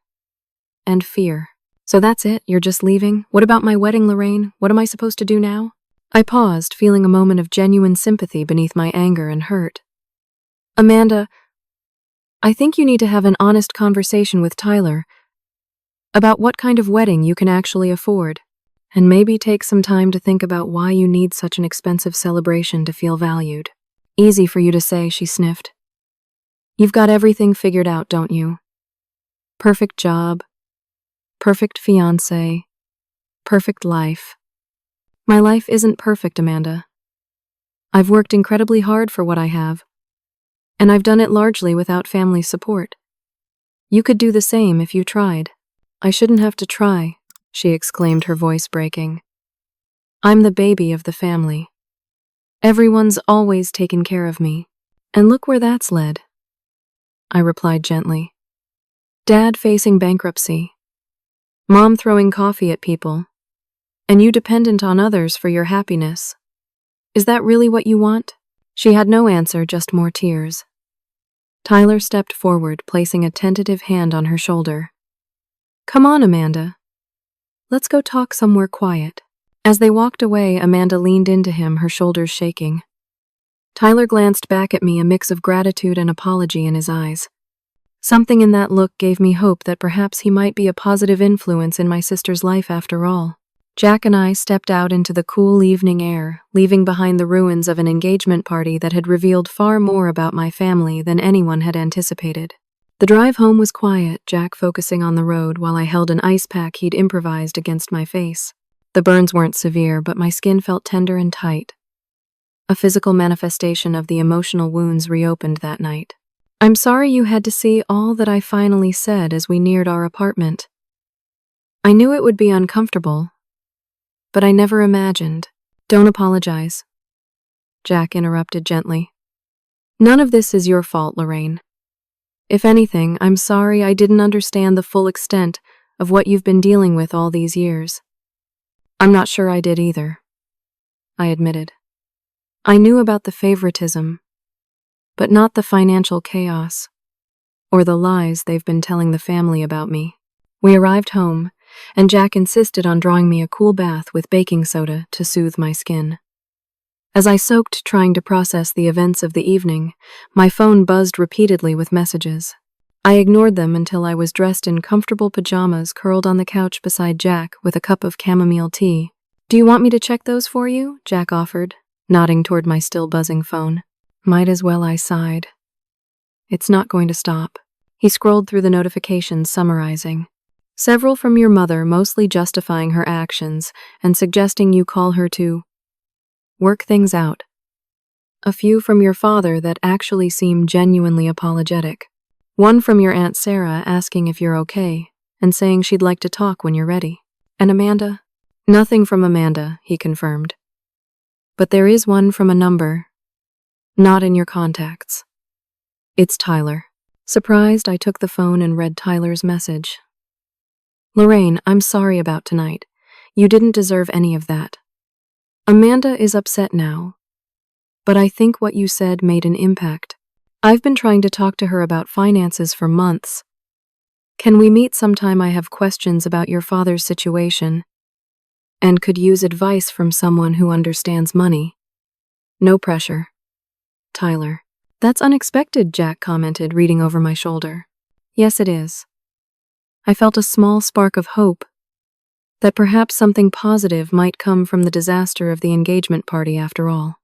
Speaker 1: and fear. So that's it? You're just leaving? What about my wedding, Lorraine? What am I supposed to do now? I paused, feeling a moment of genuine sympathy beneath my anger and hurt. Amanda, I think you need to have an honest conversation with Tyler about what kind of wedding you can actually afford, and maybe take some time to think about why you need such an expensive celebration to feel valued. Easy for you to say, she sniffed. You've got everything figured out, don't you? Perfect job, perfect fiancé, perfect life. My life isn't perfect, Amanda. I've worked incredibly hard for what I have, And I've done it largely without family support. You could do the same if you tried. I shouldn't have to try, she exclaimed, her voice breaking. I'm the baby of the family. Everyone's always taken care of me. And look where that's led. I replied gently. Dad facing bankruptcy. Mom throwing coffee at people. And you dependent on others for your happiness. Is that really what you want? She had no answer, just more tears. Tyler stepped forward, placing a tentative hand on her shoulder. Come on, Amanda. Let's go talk somewhere quiet. As they walked away, Amanda leaned into him, her shoulders shaking. Tyler glanced back at me, a mix of gratitude and apology in his eyes. Something in that look gave me hope that perhaps he might be a positive influence in my sister's life after all. Jack and I stepped out into the cool evening air, leaving behind the ruins of an engagement party that had revealed far more about my family than anyone had anticipated. The drive home was quiet, Jack focusing on the road while I held an ice pack he'd improvised against my face. The burns weren't severe, but my skin felt tender and tight. A physical manifestation of the emotional wounds reopened that night. I'm sorry you had to see all that I finally said as we neared our apartment. I knew it would be uncomfortable, but I never imagined. Don't apologize, Jack interrupted gently. None of this is your fault, Lorraine. If anything, I'm sorry I didn't understand the full extent of what you've been dealing with all these years. I'm not sure I did either, I admitted. I knew about the favoritism, but not the financial chaos or the lies they've been telling the family about me. We arrived home, and Jack insisted on drawing me a cool bath with baking soda to soothe my skin. As I soaked trying to process the events of the evening, my phone buzzed repeatedly with messages. I ignored them until I was dressed in comfortable pajamas, curled on the couch beside Jack with a cup of chamomile tea. Do you want me to check those for you? Jack offered, nodding toward my still buzzing phone. Might as well, I sighed. It's not going to stop. He scrolled through the notifications, summarizing. Several from your mother, mostly justifying her actions and suggesting you call her to work things out. A few from your father that actually seem genuinely apologetic. One from your Aunt Sarah asking if you're okay and saying she'd like to talk when you're ready. And Amanda? Nothing from Amanda, he confirmed. But there is one from a number, not in your contacts. It's Tyler. Surprised, I took the phone and read Tyler's message. Lorraine, I'm sorry about tonight. You didn't deserve any of that. Amanda is upset now, but I think what you said made an impact. I've been trying to talk to her about finances for months. Can we meet sometime? I have questions about your father's situation and could use advice from someone who understands money. No pressure. Tyler. That's unexpected, Jack commented, reading over my shoulder. Yes, it is. I felt a small spark of hope that perhaps something positive might come from the disaster of the engagement party after all.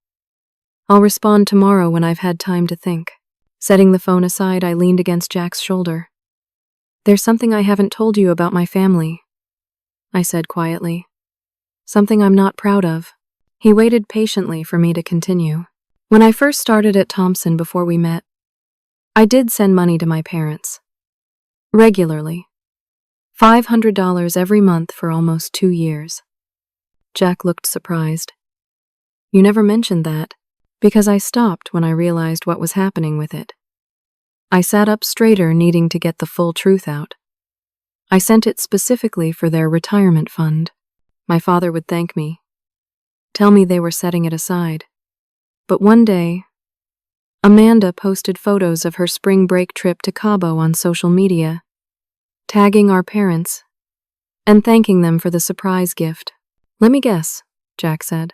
Speaker 1: I'll respond tomorrow when I've had time to think. Setting the phone aside, I leaned against Jack's shoulder. There's something I haven't told you about my family, I said quietly. Something I'm not proud of. He waited patiently for me to continue. When I first started at Thompson before we met, I did send money to my parents. Regularly. $500 every month for almost 2 years. Jack looked surprised. You never mentioned that, because I stopped when I realized what was happening with it. I sat up straighter, needing to get the full truth out. I sent it specifically for their retirement fund. My father would thank me, tell me they were setting it aside. But one day, Amanda posted photos of her spring break trip to Cabo on social media, tagging our parents and thanking them for the surprise gift. Let me guess, Jack said.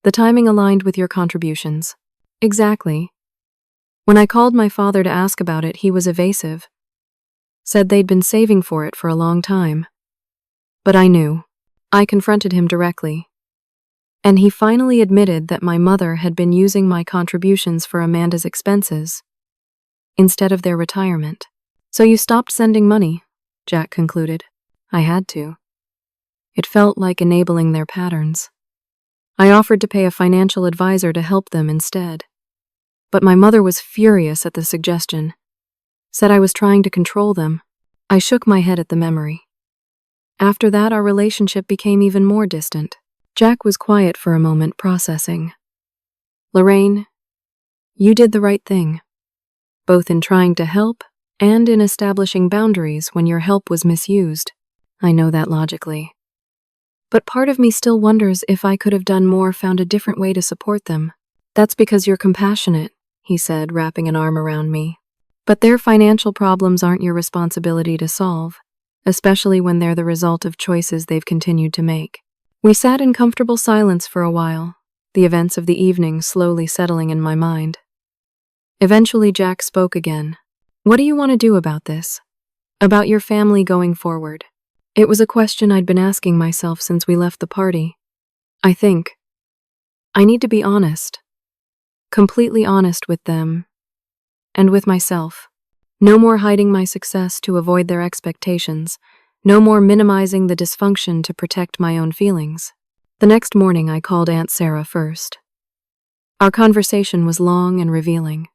Speaker 1: The timing aligned with your contributions. Exactly. When I called my father to ask about it, he was evasive. Said they'd been saving for it for a long time. But I knew. I confronted him directly. And he finally admitted that my mother had been using my contributions for Amanda's expenses instead of their retirement. So you stopped sending money, Jack concluded. I had to. It felt like enabling their patterns. I offered to pay a financial advisor to help them instead. but my mother was furious at the suggestion, said I was trying to control them. I shook my head at the memory. After that, our relationship became even more distant. Jack was quiet for a moment, processing. Lorraine, you did the right thing, both in trying to help and in establishing boundaries when your help was misused. I know that logically. But part of me still wonders if I could have done more, found a different way to support them. That's because you're compassionate, he said, wrapping an arm around me. But their financial problems aren't your responsibility to solve, especially when they're the result of choices they've continued to make. We sat in comfortable silence for a while, the events of the evening slowly settling in my mind. Eventually, Jack spoke again. What do you want to do about this? About your family going forward? It was a question I'd been asking myself since we left the party. I think I need to be honest. Completely honest with them. And with myself. No more hiding my success to avoid their expectations. No more minimizing the dysfunction to protect my own feelings. The next morning, I called Aunt Sarah first. Our conversation was long and revealing.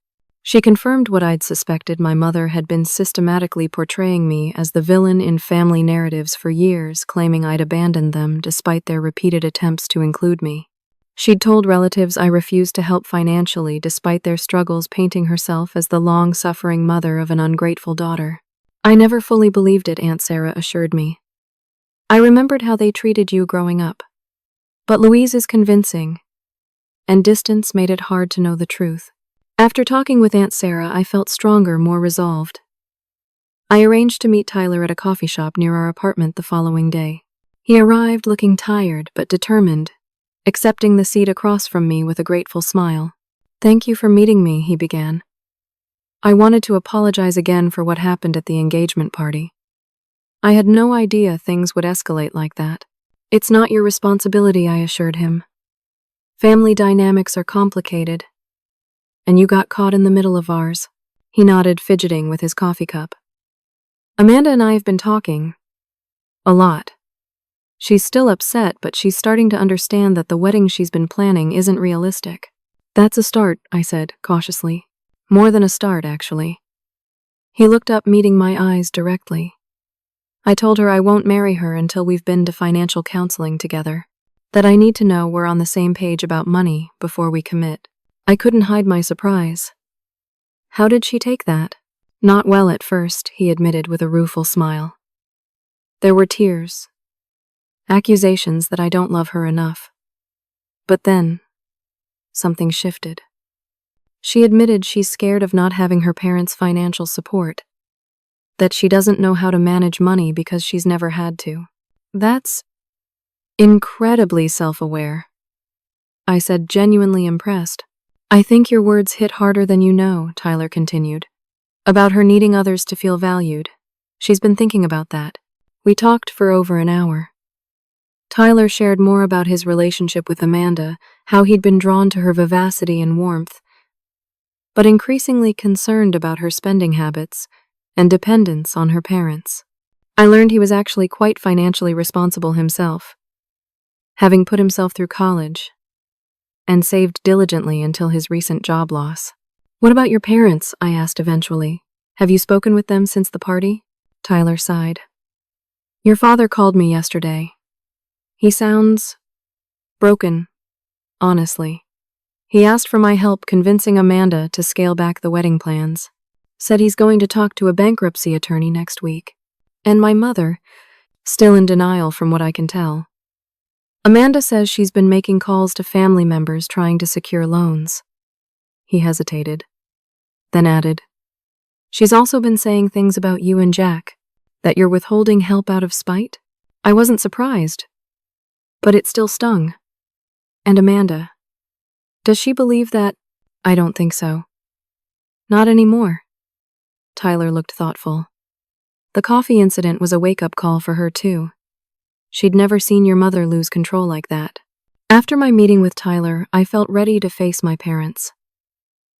Speaker 1: She confirmed what I'd suspected: my mother had been systematically portraying me as the villain in family narratives for years, claiming I'd abandoned them despite their repeated attempts to include me. She'd told relatives I refused to help financially despite their struggles, painting herself as the long-suffering mother of an ungrateful daughter. I never fully believed it, Aunt Sarah assured me. I remembered how they treated you growing up. But Louise is convincing, and distance made it hard to know the truth. After talking with Aunt Sarah, I felt stronger, more resolved. I arranged to meet Tyler at a coffee shop near our apartment the following day. He arrived looking tired but determined, accepting the seat across from me with a grateful smile. "Thank you for meeting me," he began. I wanted to apologize again for what happened at the engagement party. I had no idea things would escalate like that. "It's not your responsibility," I assured him. "Family dynamics are complicated. And you got caught in the middle of ours." He nodded, fidgeting with his coffee cup. "Amanda and I have been talking. A lot. She's still upset, but she's starting to understand that the wedding she's been planning isn't realistic." "That's a start," I said, cautiously. "More than a start, actually." He looked up, meeting my eyes directly. I told her I won't marry her until we've been to financial counseling together. That I need to know we're on the same page about money before we commit. I couldn't hide my surprise. How did she take that? "Not well at first," he admitted with a rueful smile. "There were tears. Accusations that I don't love her enough. But then, something shifted. She admitted she's scared of not having her parents' financial support. That she doesn't know how to manage money because she's never had to." "That's incredibly self-aware," I said, genuinely impressed. "I think your words hit harder than you know," Tyler continued. "About her needing others to feel valued. She's been thinking about that." We talked for over an hour. Tyler shared more about his relationship with Amanda, how he'd been drawn to her vivacity and warmth, but increasingly concerned about her spending habits and dependence on her parents. I learned he was actually quite financially responsible himself, having put himself through college and saved diligently until his recent job loss. "What about your parents?" I asked eventually. "Have you spoken with them since the party?" Tyler sighed. "Your father called me yesterday. He sounds broken, honestly. He asked for my help convincing Amanda to scale back the wedding plans. Said he's going to talk to a bankruptcy attorney next week. And my mother, still in denial from what I can tell. Amanda says she's been making calls to family members trying to secure loans." He hesitated, then added, "She's also been saying things about you and Jack, that you're withholding help out of spite." I wasn't surprised, but it still stung. "And Amanda, does she believe that?" "I don't think so. Not anymore." Tyler looked thoughtful. "The coffee incident was a wake-up call for her, too. She'd never seen your mother lose control like that." After my meeting with Tyler, I felt ready to face my parents.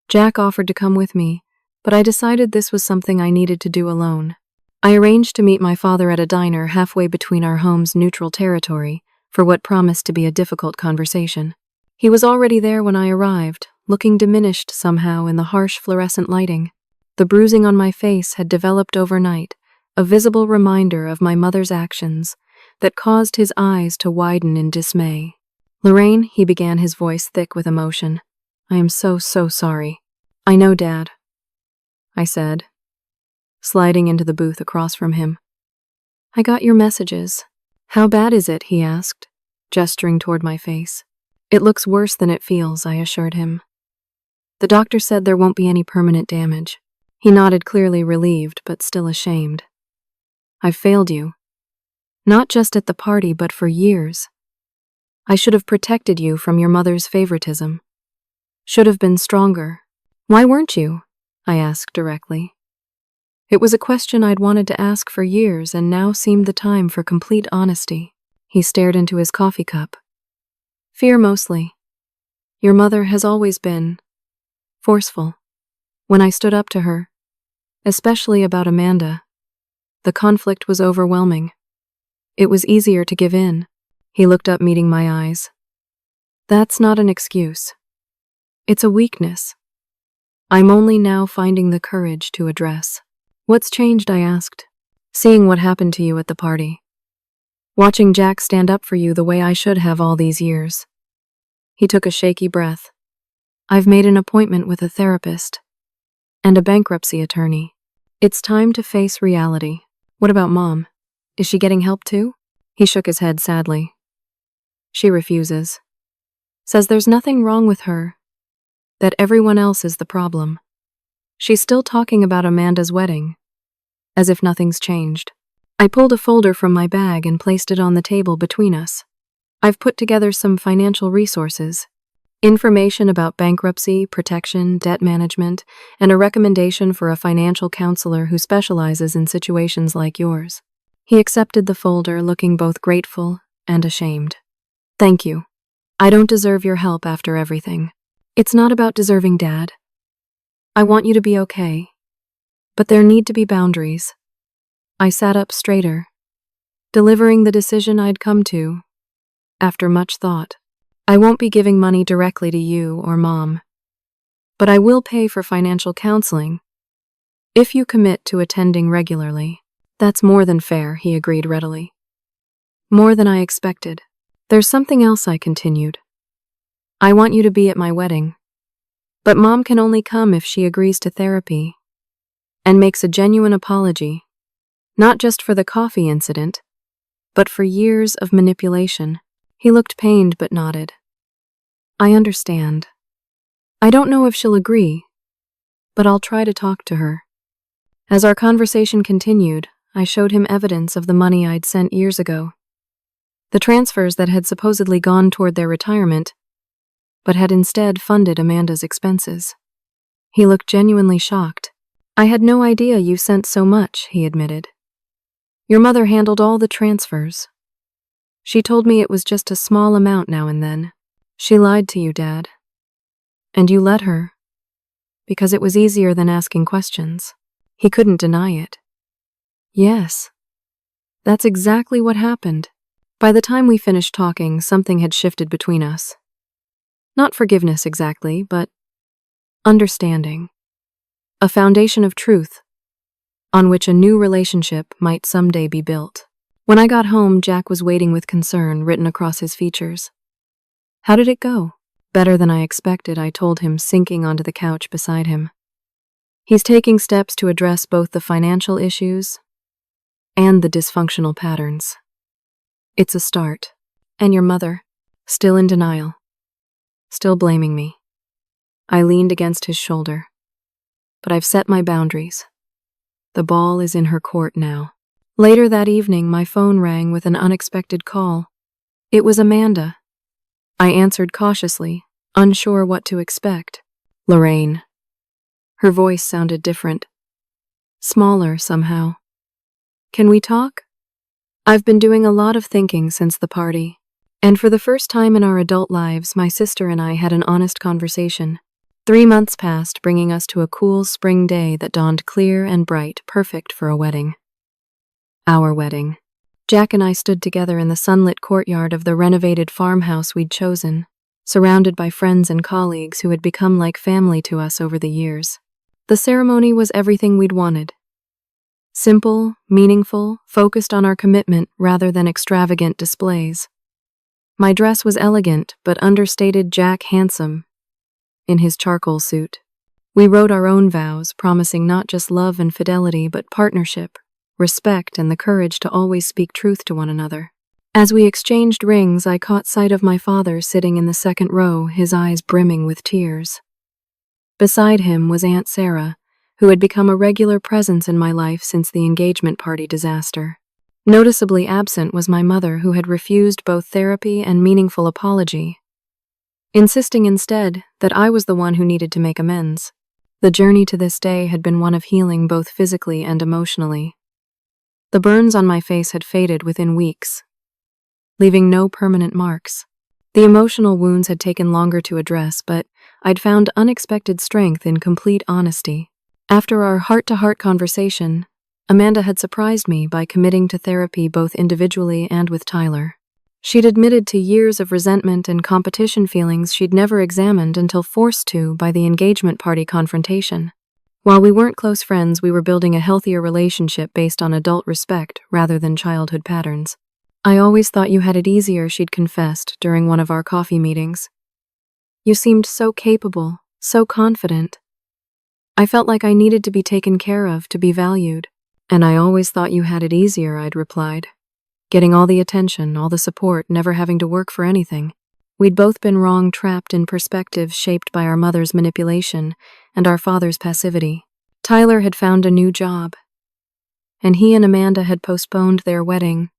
Speaker 1: Jack offered to come with me, but I decided this was something I needed to do alone. I arranged to meet my father at a diner halfway between our home's neutral territory for what promised to be a difficult conversation. He was already there when I arrived, looking diminished somehow in the harsh fluorescent lighting. The bruising on my face had developed overnight, a visible reminder of my mother's actions that caused his eyes to widen in dismay. "Lorraine," he began, his voice thick with emotion. "I am so sorry." "I know, Dad," I said, sliding into the booth across from him. "I got your messages." "How bad is it?" he asked, gesturing toward my face. "It looks worse than it feels," I assured him. "The doctor said there won't be any permanent damage." He nodded, clearly relieved, but still ashamed. "I've failed you. Not just at the party, but for years. I should have protected you from your mother's favoritism. Should have been stronger." "Why weren't you?" I asked directly. It was a question I'd wanted to ask for years, and now seemed the time for complete honesty. He stared into his coffee cup. "Fear mostly. Your mother has always been forceful. When I stood up to her, especially about Amanda, the conflict was overwhelming. It was easier to give in." He looked up, meeting my eyes. "That's not an excuse. It's a weakness I'm only now finding the courage to address." "What's changed?" I asked. "Seeing what happened to you at the party. Watching Jack stand up for you the way I should have all these years." He took a shaky breath. "I've made an appointment with a therapist and a bankruptcy attorney. It's time to face reality." "What about Mom? Is she getting help too?" He shook his head sadly. "She refuses. Says there's nothing wrong with her, that everyone else is the problem. She's still talking about Amanda's wedding, as if nothing's changed." I pulled a folder from my bag and placed it on the table between us. "I've put together some financial resources, information about bankruptcy, protection, debt management, and a recommendation for a financial counselor who specializes in situations like yours." He accepted the folder, looking both grateful and ashamed. "Thank you. I don't deserve your help after everything." "It's not about deserving, Dad. I want you to be okay. But there need to be boundaries." I sat up straighter, delivering the decision I'd come to after much thought. "I won't be giving money directly to you or Mom, but I will pay for financial counseling if you commit to attending regularly." "That's more than fair," he agreed readily. "More than I expected." "There's something else," I continued. "I want you to be at my wedding, but Mom can only come if she agrees to therapy and makes a genuine apology, not just for the coffee incident, but for years of manipulation." He looked pained but nodded. "I understand. I don't know if she'll agree, but I'll try to talk to her." As our conversation continued, I showed him evidence of the money I'd sent years ago. The transfers that had supposedly gone toward their retirement, but had instead funded Amanda's expenses. He looked genuinely shocked. "I had no idea you sent so much," he admitted. "Your mother handled all the transfers. She told me it was just a small amount now and then." "She lied to you, Dad. And you let her, because it was easier than asking questions." He couldn't deny it. "Yes. That's exactly what happened." By the time we finished talking, something had shifted between us. Not forgiveness exactly, but understanding. A foundation of truth on which a new relationship might someday be built. When I got home, Jack was waiting with concern written across his features. "How did it go?" "Better than I expected," I told him, sinking onto the couch beside him. "He's taking steps to address both the financial issues and the dysfunctional patterns. It's a start." "And your mother?" "Still in denial. Still blaming me." I leaned against his shoulder. "But I've set my boundaries. The ball is in her court now." Later that evening, my phone rang with an unexpected call. It was Amanda. I answered cautiously, unsure what to expect. "Lorraine." Her voice sounded different. Smaller somehow. "Can we talk? I've been doing a lot of thinking since the party." And for the first time in our adult lives, my sister and I had an honest conversation. 3 months passed, bringing us to a cool spring day that dawned clear and bright, perfect for a wedding. Our wedding. Jack and I stood together in the sunlit courtyard of the renovated farmhouse we'd chosen, surrounded by friends and colleagues who had become like family to us over the years. The ceremony was everything we'd wanted. Simple, meaningful, focused on our commitment rather than extravagant displays. My dress was elegant but understated Jack handsome in his charcoal suit. We wrote our own vows, promising not just love and fidelity but partnership, respect, and the courage to always speak truth to one another. As we exchanged rings, I caught sight of my father sitting in the second row, his eyes brimming with tears. Beside him was Aunt Sarah, who had become a regular presence in my life since the engagement party disaster. Noticeably absent was my mother, who had refused both therapy and meaningful apology, insisting instead that I was the one who needed to make amends. The journey to this day had been one of healing both physically and emotionally. The burns on my face had faded within weeks, leaving no permanent marks. The emotional wounds had taken longer to address, but I'd found unexpected strength in complete honesty. After our heart-to-heart conversation, Amanda had surprised me by committing to therapy both individually and with Tyler. She'd admitted to years of resentment and competition feelings she'd never examined until forced to by the engagement party confrontation. While we weren't close friends, we were building a healthier relationship based on adult respect rather than childhood patterns. "I always thought you had it easier," she'd confessed during one of our coffee meetings. "You seemed so capable, so confident. I felt like I needed to be taken care of, to be valued." "And I always thought you had it easier," I'd replied. "Getting all the attention, all the support, never having to work for anything." We'd both been wrong, trapped in perspectives shaped by our mother's manipulation and our father's passivity. Tyler had found a new job, and he and Amanda had postponed their wedding,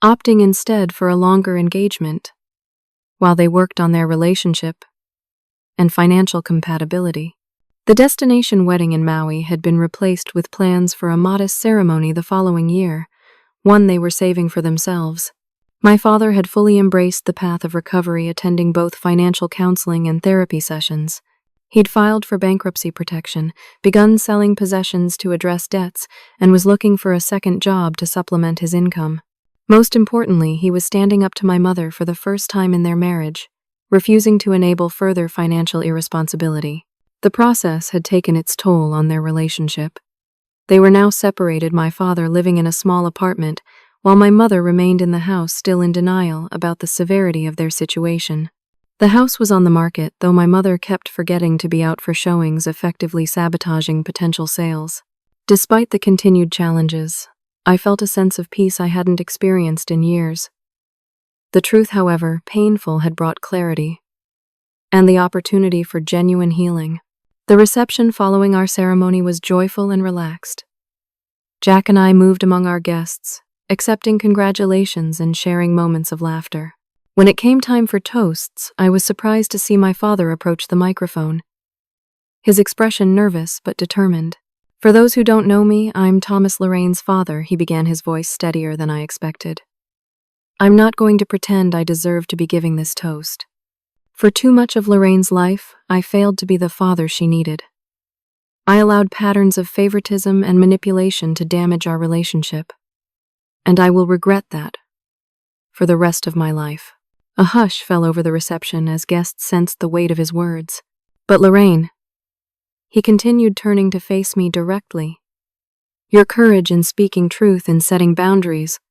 Speaker 1: opting instead for a longer engagement, while they worked on their relationship and financial compatibility. The destination wedding in Maui had been replaced with plans for a modest ceremony the following year, one they were saving for themselves. My father had fully embraced the path of recovery, attending both financial counseling and therapy sessions. He'd filed for bankruptcy protection, begun selling possessions to address debts, and was looking for a second job to supplement his income. Most importantly, he was standing up to my mother for the first time in their marriage, refusing to enable further financial irresponsibility. The process had taken its toll on their relationship. They were now separated, my father living in a small apartment, while my mother remained in the house, still in denial about the severity of their situation. The house was on the market, though my mother kept forgetting to be out for showings, effectively sabotaging potential sales. Despite the continued challenges, I felt a sense of peace I hadn't experienced in years. The truth, however, painful, had brought clarity and the opportunity for genuine healing. The reception following our ceremony was joyful and relaxed. Jack and I moved among our guests, accepting congratulations and sharing moments of laughter. When it came time for toasts, I was surprised to see my father approach the microphone, his expression nervous but determined. "For those who don't know me, I'm Thomas Lorraine's father," he began, his voice steadier than I expected. "I'm not going to pretend I deserve to be giving this toast. For too much of Lorraine's life, I failed to be the father she needed. I allowed patterns of favoritism and manipulation to damage our relationship, and I will regret that for the rest of my life." A hush fell over the reception as guests sensed the weight of his words. "But Lorraine," he continued, turning to face me directly, "your courage in speaking truth and setting boundaries,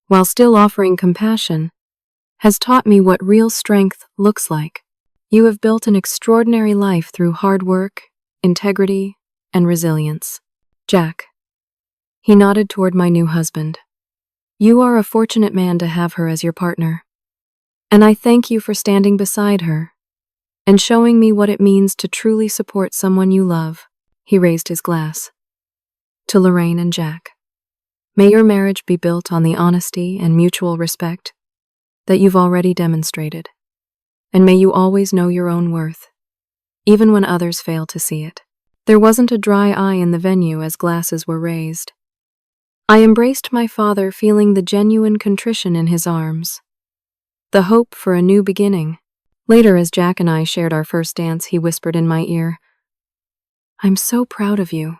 Speaker 1: while still offering compassion, has taught me what real strength looks like. You have built an extraordinary life through hard work, integrity, and resilience." "Jack," he nodded toward my new husband, "you are a fortunate man to have her as your partner, and I thank you for standing beside her and showing me what it means to truly support someone you love." He raised his glass. "To Lorraine and Jack, may your marriage be built on the honesty and mutual respect that you've already demonstrated, and may you always know your own worth, even when others fail to see it." There wasn't a dry eye in the venue as glasses were raised. I embraced my father, feeling the genuine contrition in his arms, the hope for a new beginning. Later, as Jack and I shared our first dance, he whispered in my ear, "I'm so proud of you.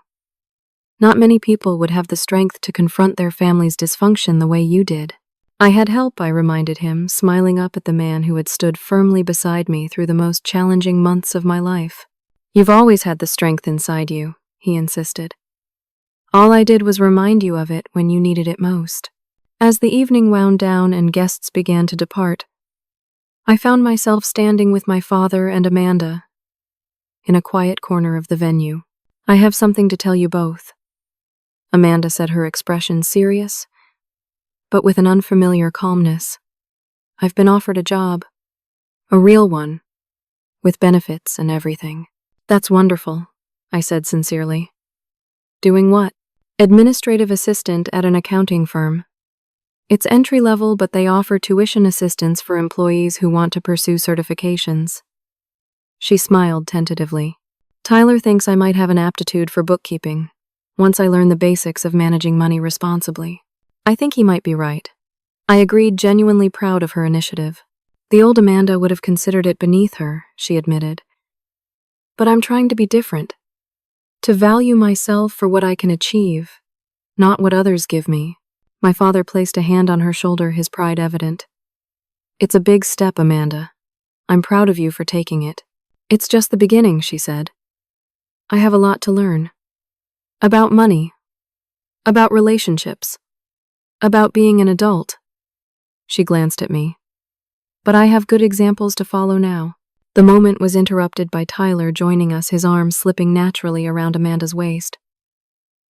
Speaker 1: Not many people would have the strength to confront their family's dysfunction the way you did." I had help, I reminded him, smiling up at the man who had stood firmly beside me through the most challenging months of my life. You've always had the strength inside you, he insisted. All I did was remind you of it when you needed it most. As the evening wound down and guests began to depart, I found myself standing with my father and Amanda in a quiet corner of the venue. I have something to tell you both, Amanda said, her expression serious, but with an unfamiliar calmness. I've been offered a job, a real one, with benefits and everything. That's wonderful, I said sincerely. Doing what? Administrative assistant at an accounting firm. It's entry-level, but they offer tuition assistance for employees who want to pursue certifications. She smiled tentatively. Tyler thinks I might have an aptitude for bookkeeping, once I learn the basics of managing money responsibly. I think he might be right. I agreed, genuinely proud of her initiative. The old Amanda would have considered it beneath her, she admitted. But I'm trying to be different. To value myself for what I can achieve, not what others give me. My father placed a hand on her shoulder, his pride evident. It's a big step, Amanda. I'm proud of you for taking it. It's just the beginning, she said. I have a lot to learn. About money. About relationships. About being an adult. She glanced at me. But I have good examples to follow now. The moment was interrupted by Tyler joining us, his arms slipping naturally around Amanda's waist.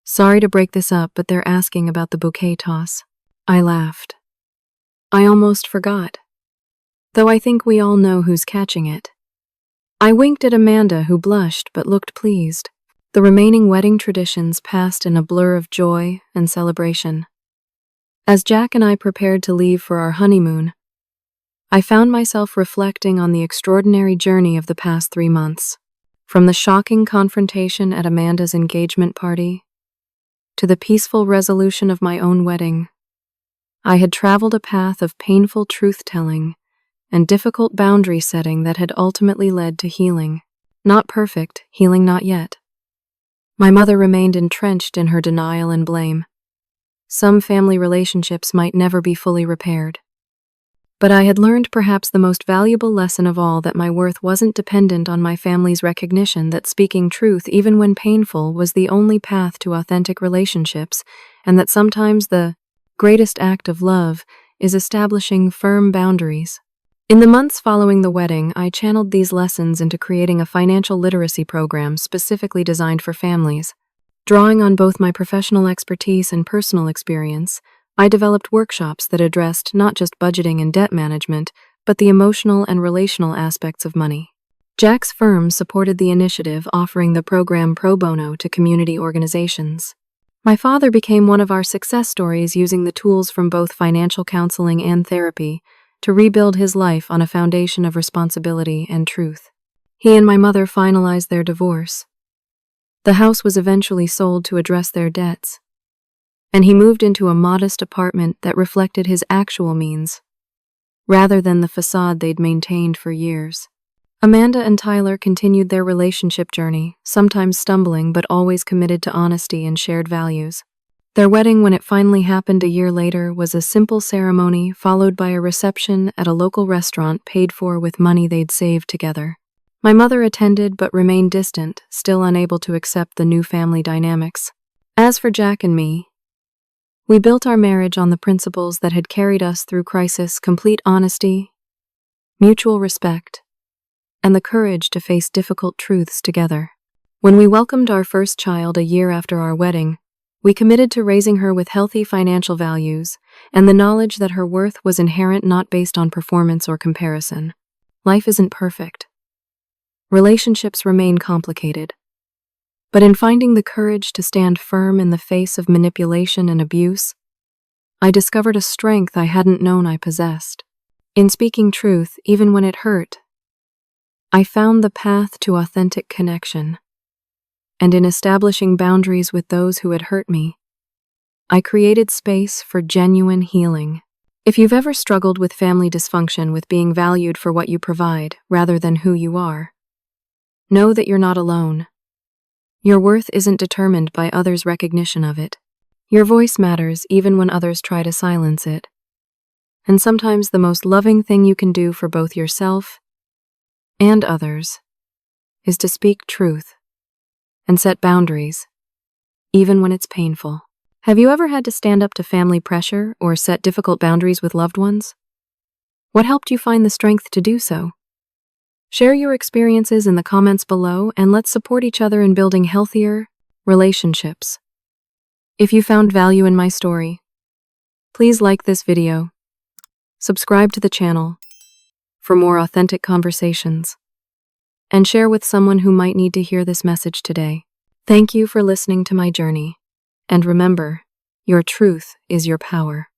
Speaker 1: Sorry to break this up, but they're asking about the bouquet toss. I laughed. I almost forgot. Though I think we all know who's catching it. I winked at Amanda, who blushed but looked pleased. The remaining wedding traditions passed in a blur of joy and celebration. As Jack and I prepared to leave for our honeymoon, I found myself reflecting on the extraordinary journey of the past 3 months. From the shocking confrontation at Amanda's engagement party to the peaceful resolution of my own wedding, I had traveled a path of painful truth-telling and difficult boundary setting that had ultimately led to healing. Not perfect, healing not yet. My mother remained entrenched in her denial and blame. Some family relationships might never be fully repaired. But I had learned perhaps the most valuable lesson of all, that my worth wasn't dependent on my family's recognition, that speaking truth, even when painful, was the only path to authentic relationships, and that sometimes the greatest act of love is establishing firm boundaries. In the months following the wedding, I channeled these lessons into creating a financial literacy program specifically designed for families. Drawing on both my professional expertise and personal experience, I developed workshops that addressed not just budgeting and debt management, but the emotional and relational aspects of money. Jack's firm supported the initiative, offering the program pro bono to community organizations. My father became one of our success stories, using the tools from both financial counseling and therapy to rebuild his life on a foundation of responsibility and truth. He and my mother finalized their divorce. The house was eventually sold to address their debts, and he moved into a modest apartment that reflected his actual means, rather than the facade they'd maintained for years. Amanda and Tyler continued their relationship journey, sometimes stumbling but always committed to honesty and shared values. Their wedding, when it finally happened a year later, was a simple ceremony followed by a reception at a local restaurant paid for with money they'd saved together. My mother attended but remained distant, still unable to accept the new family dynamics. As for Jack and me, we built our marriage on the principles that had carried us through crisis: complete honesty, mutual respect, and the courage to face difficult truths together. When we welcomed our first child a year after our wedding, we committed to raising her with healthy financial values and the knowledge that her worth was inherent, not based on performance or comparison. Life isn't perfect. Relationships remain complicated. But in finding the courage to stand firm in the face of manipulation and abuse, I discovered a strength I hadn't known I possessed. In speaking truth, even when it hurt, I found the path to authentic connection. And in establishing boundaries with those who had hurt me, I created space for genuine healing. If you've ever struggled with family dysfunction, with being valued for what you provide rather than who you are, know that you're not alone. Your worth isn't determined by others' recognition of it. Your voice matters even when others try to silence it. And sometimes the most loving thing you can do for both yourself and others is to speak truth and set boundaries, even when it's painful. Have you ever had to stand up to family pressure or set difficult boundaries with loved ones? What helped you find the strength to do so? Share your experiences in the comments below, and let's support each other in building healthier relationships. If you found value in my story, please like this video, subscribe to the channel for more authentic conversations, and share with someone who might need to hear this message today. Thank you for listening to my journey, and remember, your truth is your power.